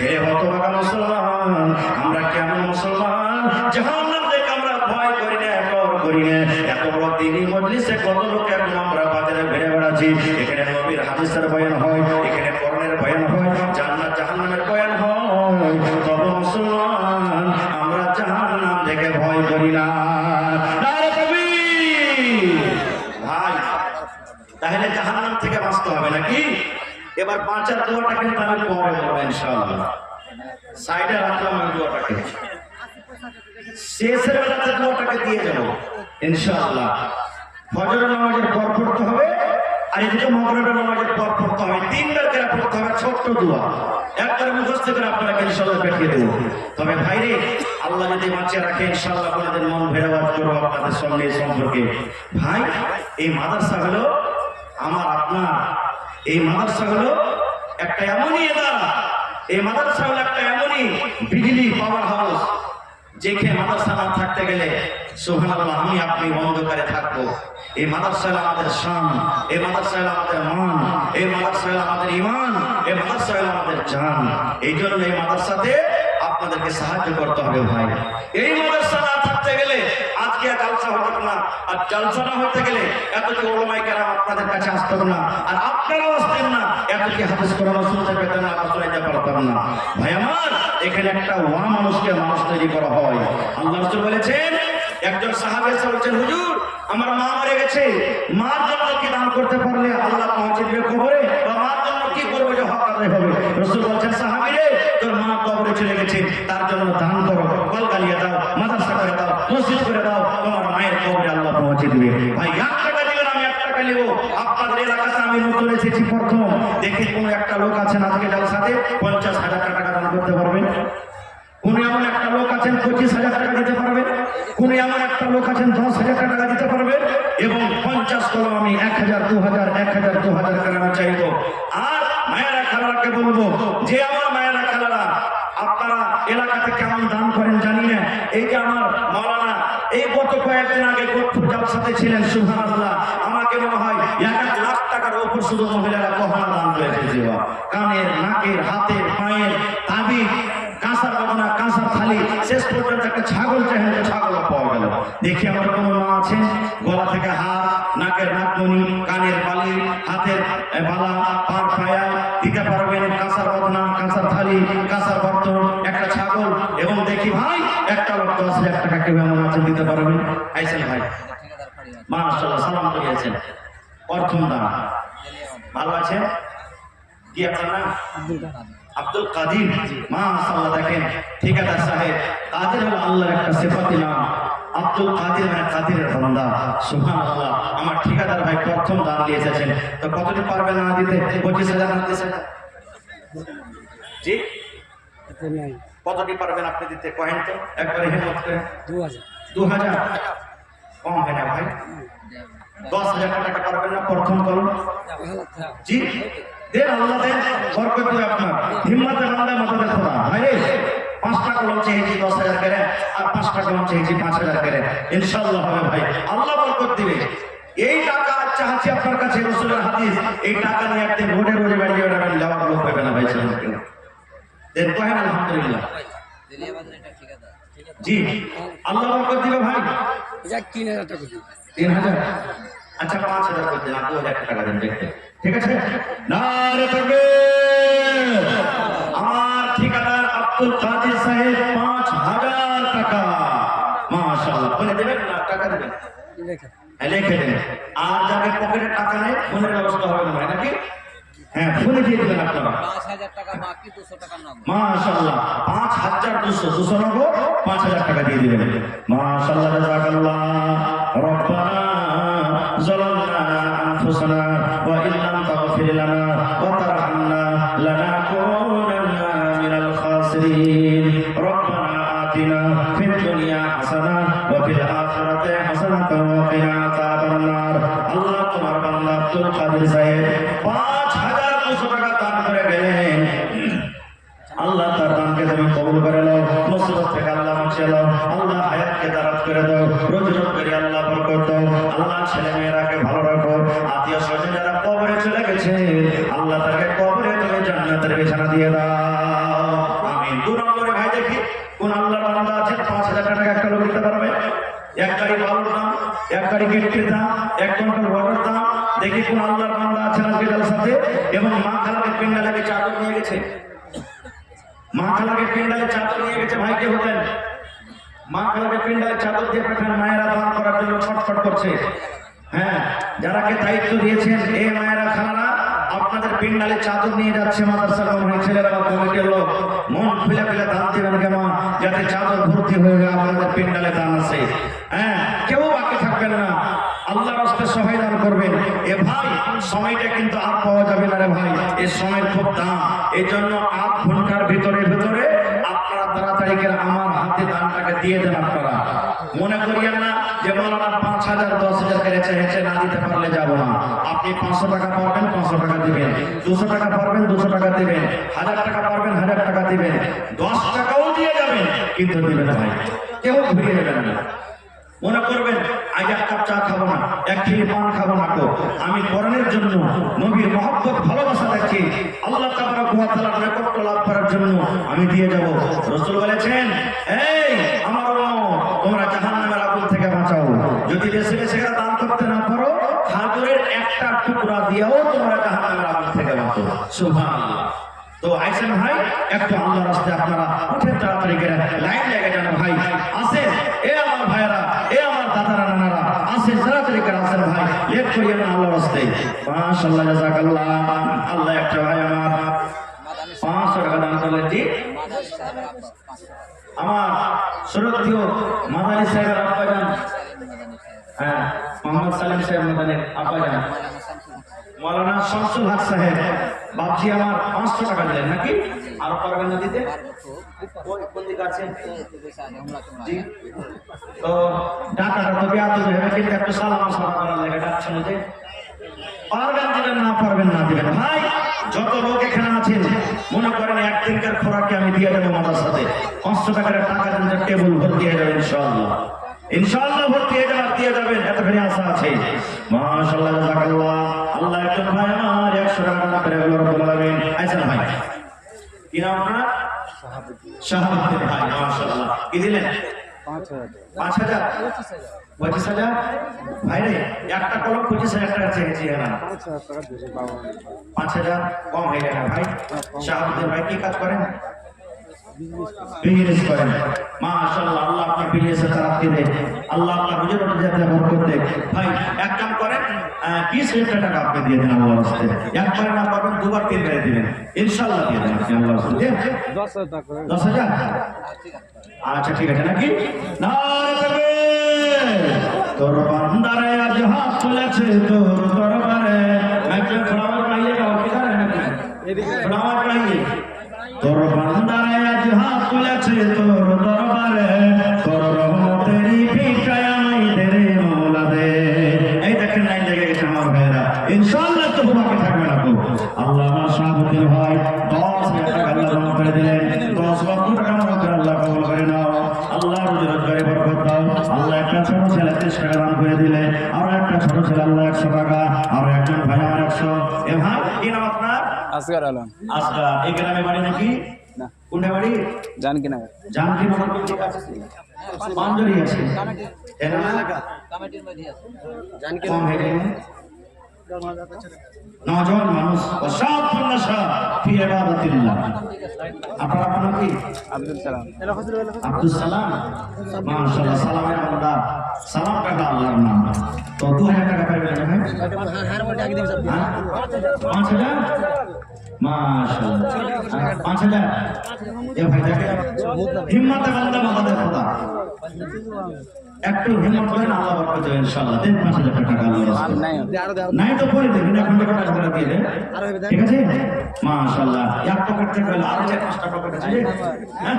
হে হতভাগা মুসলমান, আমরা কেমন মুসলমান, জাহান্নাম থেকে আমরা ভয় করি না, ডর করি না। এত বড় দিনই মজলিসে কত লোক এখন আমরা বাজারে ঘুরে বেড়াচ্ছি, এখানে নবীর হাদিসের বয়ান হয়, এখানে কোরআনের বয়ান হয়, জান্নাত জাহান্নামের বয়ান হয়, তবে মুসলমান আমরা জাহান্নাম থেকে ভয় করি না। নারে তাকবীর! ভাই, তাহলে জাহান্নাম থেকে বাঁচতে হবে নাকি? এবার বাঁচার দোয়াটা কিন্তু আমি পরে বলবো ইনশাআল্লাহ, সাইডে রাখলাম ওই দোয়াটাকে, শেষের বেলাতে দোয়াটাকে দিয়ে যাবো ইনশাআল্লাহ। ফজরের নামাজের পর পড়তে হবে, আর এদিকে মাগরিবের নামাজের পর পড়তে হবে, তিনবার করে পড়তে হবে, ছোট্ট দোয়া, একবার মুখস্থ করে আপনাকে ইনশাআল্লাহ পাঠিয়ে দেবো। তবে ভাইরে, আল্লাহ যদি বাঁচিয়ে রাখে ইনশাআল্লাহ আপনাদের মন ভেরাবাদ করবো আপনাদের সঙ্গে সম্পর্কে। ভাই, এই মাদ্রাসা হলো আমার আপনার, এই মাদ্রাসা হলো একটা এমনই এদারা, এই মাদ্রাসা হলো একটা এমনই বিজলি পাওয়ার হাউস, যেখানে মাদ্রাসা না থাকতে গেলে সুবহানাল্লাহ আমি আপনি অন্ধকারে থাকবো। এই মাদ্রাসা হলো আমাদের শান, এই মাদ্রাসা হলো আমাদের মান, এই মাদ্রাসা হলো আমাদের ঈমান, এই মাদ্রাসা হলো আমাদের জান। এই জন্য এই মাদ্রাসাতে আপনাদেরকে সাহায্য করতে হবে ভাই। এই মাদ্রাসা না থাকতে গেলে আজকে জালসা হতো না, আর জালসা না হতে গেলে এত কি ওলামায়ে কেরাম আপনাদের কাছে আসতো না, আর আপনারাও আসতেন না, এত কি হাদিস কোরআন শুনতে পেতেন না, শুনতে পারতাম না। ভাই আমার, এখানে একটা ওয়া মানুষকে মানুষ তৈরি করা হয়। আল্লাহ রাসূল বলেছেন, একজন সাহাবী এসে বলছেন, হুজুর আমার মা মরে গেছে, মার জন্য কি দান করতে পারলে আল্লাহ পৌঁছে দিবে কবরে, বা মার জন্য কি করবে যে হক আদায় হবে? রাসূল বলছেন, সাহাবী রে, তোর মা কবরে চলে গেছে, তার জন্য দান করো, কল গালিয়ে দাও, মাদ্রাসা করে দাও, মসজিদ করে দাও, তোমার মায়ের কবরে আল্লাহ পৌঁছে দিবে। ভাই 1 টাকা দিবেন, আমি 1 টাকা নিব। আপনাদের এলাকাতে আমি নতুন এসেছি প্রথম, দেখি কোন একটা লোক আছেন আজকে জালসাতে 50,000 টাকা দান করতে পারবেন? কোন এমন একটা লোক আছেন 25,000 টাকা দিতে পারবে? কোন এমন একটা লোক আছেন 10,000 টাকা দিতে পারবে? এবং 50 কলম আমি 1,000 2,000 1,000 2,000 করে আমি চাইবো। আর মায়েরা খালাকে বলবো যে আমার মায়েরা খালারা, আপনারা এলাকাতে কেমন দান করেন জানি না, এই যে আমার মাওলানা এই গত কয়েকদিন আগে গোটপুর জালসাতে ছিলেন, সুবহানাল্লাহ, আমাকে মনে হয় 1 লাখ টাকার উপর শুধু মহিলারা গহনা দান করেছে। কানের, নাকের, হাতের, পায়ের তাবিজ, কাঁসার বাবনা, কাঁসার থালি, শেষ পর্যন্ত একটা ছাগল চাইলে ছাগল পাওয়া গেল। দেখি আমার কোনো মা আছেন, গলা থেকে হাত, নাকের নাকমণি, কানের বালি, হাতের বালা, পার পায়া দিতে পারবেন, কাঁসার বাবনা, কাঁসার থালি, কাঁসার বর্তন, একটা ছাগল, এবং দেখি ভাই একটা লোক 10,000 টাকা কেউ এমন আছেন দিতে পারবেন? আইসেন ভাই, মাশাআল্লাহ, সালাম করিয়েছেন, প্রথম দান ভালো আছে কি আপনার নাম? আব্দুল কাদির, মাশাআল্লাহ। দেখেন ঠিকাদার সাহেব, কাদের হলো আল্লাহর একটা সিফাতি নাম, আব্দুল কাদির মানে কাদিরের বান্দা, সুবহানাল্লাহ। আমার ঠিকাদার ভাই প্রথম দান দিয়ে এসেছেন, তো কতটি পারবেন না দিতে? 25,000 না দিয়েছেন? জি, কতটি পারবেন আপনি দিতে কহেন তো একবারে হিম্মত করে? 2,000 কম হয় না ভাই? 10,000 টাকা পারবেন না প্রথম কলম? জি দেন, আল্লাহ দেন, বরকত দিবে আপনার। হিম্মতে বান্দা মাথাতে খোদা। ভাই 5টা কলম চেয়েছি 10,000 করে, আর 5টা কলম চেয়েছি 5,000 করে, ইনশাআল্লাহ হবে ভাই, আল্লাহ বরকত দিবে। এই টাকা চাচ্ছি আপনার কাছে, রাসূলের হাদিস, এই টাকা নিয়ে আপনি রোডে রোডে বাড়ি বেড়াবেন, যাওয়ার লোক পাবে না ভাই। দেন কহেন আলহামদুলিল্লাহ। জি, আল্লাহ বরকত দিবে ভাই। 3,000 টাকা। 3,000? আচ্ছা 5,000 করে দেন, 2,000 টাকা দেন দেখতে, ঠিক আছে? নারে তাকবীর! আমার ঠিকাদার আব্দুল কাদির সাহেব 5,000 টাকা, মাশাআল্লাহ। বলে দেবেন না, টাকা দেবেন, লিখে দেন। আর যাদের পকেটে টাকা নেই, ফোনের ব্যবস্থা হবে না নাকি? হ্যাঁ, ফোনে দিয়ে দেবেন আপনারা। 5,000 টাকা বাকি, 200 টাকা নগদ। মাশাআল্লাহ, 5,200 নগদ, 5,000 টাকা দিয়ে দিবেন। মাশাআল্লাহ, জাযাকাল্লাহ, রব্বানা أنفسنا وإن لم تغفر لنا وترحمنا لنكونن من الخاسرين ربنا آتنا في الدنيا حسنة وفي الآخرة حسنة وقنا عذاب النار আল্লাহ তোমার বান্দা আব্দুল কাদের সাহেব 5200 টাকা দান করে গেলেন আল্লাহ তার দানকে তুমি কবুল করে নাও মুসিবত থেকে আল্লাহ বাঁচিয়ে নাও আল্লাহ হায়াতকে দারাজ করে দাও রোজি রোজগারে আল্লাহ বরকত দাও আল্লাহ ছেলে মেয়েরাকে ভালো রাখো আত্মীয় স্বজন যারা কবরে চলে গেছে আল্লাহ তাকে কবরে তুমি জান্নাতের বিছানা দিয়ে দাও আমিন 2 নম্বরে ভাই দেখি কোন আল্লাহর বান্দা আছে 5000 টাকা একটা লোক দিতে পারবে এক গাড়ি বালুর দাম এক গাড়ি গেটের দাম এক কুইন্টাল ওয়াটার দাম দেখি কোন আল্লাহর বান্দা আছে আজকে সাথে এবং মা খালাকে পিন্ডালে চাদর নিয়ে গেছে মা খালাকে পিন্ডালে চাদর নিয়ে গেছে ভাই কে হতেন মা খালাকে পিন্ডালে চাদর দিয়ে পাঠান মায়েরা দান করার জন্য ছটফট করছে হ্যাঁ যারাকে দায়িত্ব দিয়েছেন এই মায়েরা খালারা আপনাদের পিন্ডালে চাদর নিয়ে যাচ্ছে মাদ্রাসা কমিটির ছেলেরা বা কমিটির লোক মন খুলে খুলে দান দেবেন কেমন যাতে চাদর ভর্তি হয়ে যায় আপনাদের পিন্ডালে দান আছে হ্যাঁ কেউ বাকি থাকবেন না আল্লাহর রাস্তায় সবাই দান করবেন এ ভাই সময়টা কিন্তু আর পাওয়া যাবে না রে ভাই এই সময়ের খুব দাম এই জন্য 8 ঘন্টার ভিতরে আপনারা তাড়াতাড়ি করে আমার হাতে দানটাকে দিয়ে দেন আপনারা মনে করিয়েন না যে মাওলানা 5000 10000 করে চেয়েছে না দিতে পারলে যাব না আপনি 500 টাকা পাবেন 500 টাকা দিবেন 200 টাকা পাবেন 200 টাকা দিবেন 1000 টাকা পাবেন 1000 টাকা দিবেন 10 টাকাও দিয়ে যাবেন কিন্তু দিবেন ভাই কেউ ঘুরিয়ে দেবেন না মনে করবেন আজ এক কাপ চা খাবো না এক খেয়ে পান খাবো না তো আমি কোরআনের জন্য নবীর মহব্বত ভালোবাসা দেখি আল্লাহ তাআলা কুয়াতালার রেকর্ড লাভ করার জন্য আমি দিয়ে যাব রাসূল বলেছেন এই আমার উম্মত তোমরা জাহান্নামের আগুন থেকে বাঁচাও যদি বেশি বেশি করে দান করতে না পারো খাজুরের একটা টুকরা দিয়েও তোমরা জাহান্নামের আগুন থেকে বাঁচো সুবহানাল্লাহ তো আইসেন ভাই একটু আল্লাহর রাস্তায় আপনারা উঠে তাড়াতাড়ি করে লাইন লেগে যান ভাই আসেন এ আমার ভাইরা এ আমার দাদারা নানারা আসেন তাড়াতাড়ি করে আসেন ভাই লেট করিয়ে না আল্লাহর রাস্তায় মাশাআল্লাহ জাযাকাল্লাহ আল্লাহ একটা ভাই আমার 500 টাকা দান করলেন জি আমার শ্রদ্ধেয় মাদানী সাহেবের আব্বাজান হ্যাঁ মোহাম্মদ সালিম সাহেব মাদানীর আব্বাজান মৌলানা শামসুল হক সাহেব বাপজি আমার 500 টাকা দিলেন নাকি আর পারবেন না দিতে কোন দিকে আছেন জি তো ডাকাটা তো বিয়াত হবে কিন্তু একটু সালাম করার লাগে ডাকছেন যে পারবেন দিবেন না পারবেন না দিবেন ভাই যত লোক এখানে আছেন মনে করেন একদিনকার খোরাকে আমি দিয়ে দেবো মাদ্রাসাতে 500 টাকার টাকা দেন টেবিল ভর্তি হয়ে যাবে ইনশাআল্লাহ ভর্তি হয়ে যাবে দিয়ে যাবেন এতখানি আশা আছে মাশাআল্লাহ জাযাকাল্লাহ আল্লাহ একজন ভাই আমার 100 টাকা দান করে গেল রব্বুল আলামিন আইসা ভাই কি নাম আপনার শাহাবুদ্দিন ভাই মাশাআল্লাহ কি দিলেন 5000 25000 ভাই রে একটা কলম 25000 টাকা চেয়েছি না 5000 কম হয়ে গেল ভাই শাহাবুদ্দিন ভাই কি কাজ করেন বিজনেস করেন মাশাআল্লাহ আল্লাহ আপনার বিজনেসে তারাক্কি দেয় আল্লাহ আপনার রুজি রোজগারে বরকত দেয় ভাই এক কাম করেন 20000 টাকা আপনি দিয়ে দেন আল্লাহর রাস্তায় একবার না পারবেন দুবার তিনবার দিবেন ইনশাআল্লাহ দিয়ে দেন আপনি আল্লাহর রাস্তায় 10000 টাকা 10000 আচ্ছা ঠিক আছে নাকি নারে তাকবীর তোর বান্দারে আজ হাত তুলেছে তোর দরবারে একটা ফ্লাওয়ার পাইয়ে দাও কি জানেন নাকি এদিকে ফ্লাওয়ার পাইয়ে তোর বান্দারে আজ হাত তুলেছে তোর দরবারে তোর রহমতেরই ভিক্ষায় আমায় দে রে মওলা দে এই দেখেন লাইন লেগে গেছে আমার ভাইরা ইনশাআল্লাহ তো বাকি থাকবে না তো আল্লাহ আমার শাহাবুদ্দিন ভাই 10000 টাকা আল্লাহ দান করে দিলেন 10 লক্ষ টাকা আমাদের আল্লাহ কবুল করে নাও আল্লাহ রুজি রোজগারে বরকত দাও আল্লাহ একটা ছোট ছেলে 30 টাকা দান করে দিলে আর একটা ছোট ছেলে আল্লাহ 100 টাকা আর একজন ভাই আমার 100 এ ভাই কি নাম আপনার আসগার আলম আসগার এই গ্রামে বাড়ি নাকি না কোনটা বাড়ি জানকি নগর কোন দিকে আছে পাঞ্জরি আছে এর এলাকা কমিটির মধ্যে আছে জানকি কম হয়ে গেল নওজোয়ান মানুষ ওয়াসাব নাশা ফি ইবাদাতিল্লাহ আপনার নাম কি আব্দুল সালাম আব্দুল সালাম মাশাআল্লাহ সালামের বান্দা সালাম কাটা আল্লাহর নাম তো 2000 টাকা পাবেন না ভাই হার মধ্যে আগে দিন সব 5000 মাশাআল্লাহ 5000 এ ভাই দেখে হিম্মতে বান্দা মাদাদের খোদা একটু হিম্মত করেন আল্লাহ বরকত দেবে ইনশাআল্লাহ দেন 5000 টাকা আল্লাহ রাস্তায় নাই তো তো পরে দেবেন, এখন থেকে টাকা করে দিয়ে দেন, ঠিক আছে? মাশাআল্লাহ, এক পকেট থেকে হলো আরো 4-5টা পকেট আছে, হ্যাঁ?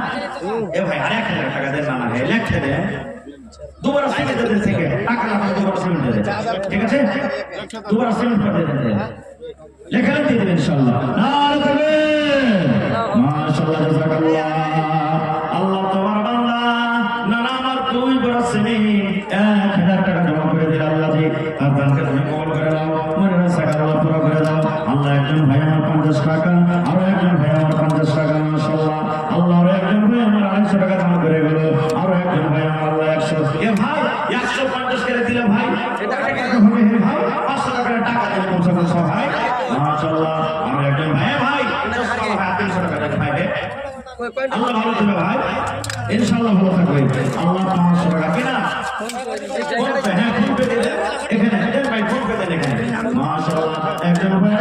এ ভাই আর 1000 টাকা দেন না, ভাই লেখতে দেন, দুবার সিমেন্ট দেন থেকে টাকা না দুবার সিমেন্ট দেন, ঠিক আছে? দুবার সিমেন্ট করে দেন, লেখা দিয়ে দেবেন ইনশাআল্লাহ। নারে তাকবীর, মাশাআল্লাহ, জাযাকাল্লাহ। আল্লাহ তোমার বান্দা নানা আমার 2 বড় সিমেন্ট 1000 টাকা জমা করে দিল। আল্লাহ জি আপনাকে তুমি কবুল করে নাও, মনে না সাকা আল্লাহ পুরো করে দাও। আল্লাহ একজন ভাই আমার 50 টাকা, আর একজন ভাই আমার 50 টাকা, মাশাআল্লাহ। আল্লাহ আর একজন ভাই আমার 250 টাকা জমা করে গেল, আর একজন ভাই আমার আল্লাহ 100, এ ভাই 150 করে দিলে ভাই এটা টাকা হবে হে ভাই, 500 টাকা টাকা দেন পৌঁছানো সব ভাই, মাশাআল্লাহ। আর একজন ভাই 300 টাকা দেন ভাই, আল্লাহ ভালো থাকবে ভাই, ইনশাআল্লাহ ভালো থাকবে। আল্লাহ 500 টাকা কিনা ফোন পে, হ্যাঁ ফোন পে দেন এখানে, ভাই ফোন পে দেন এখানে, মাশাআল্লাহ। একজন ভাই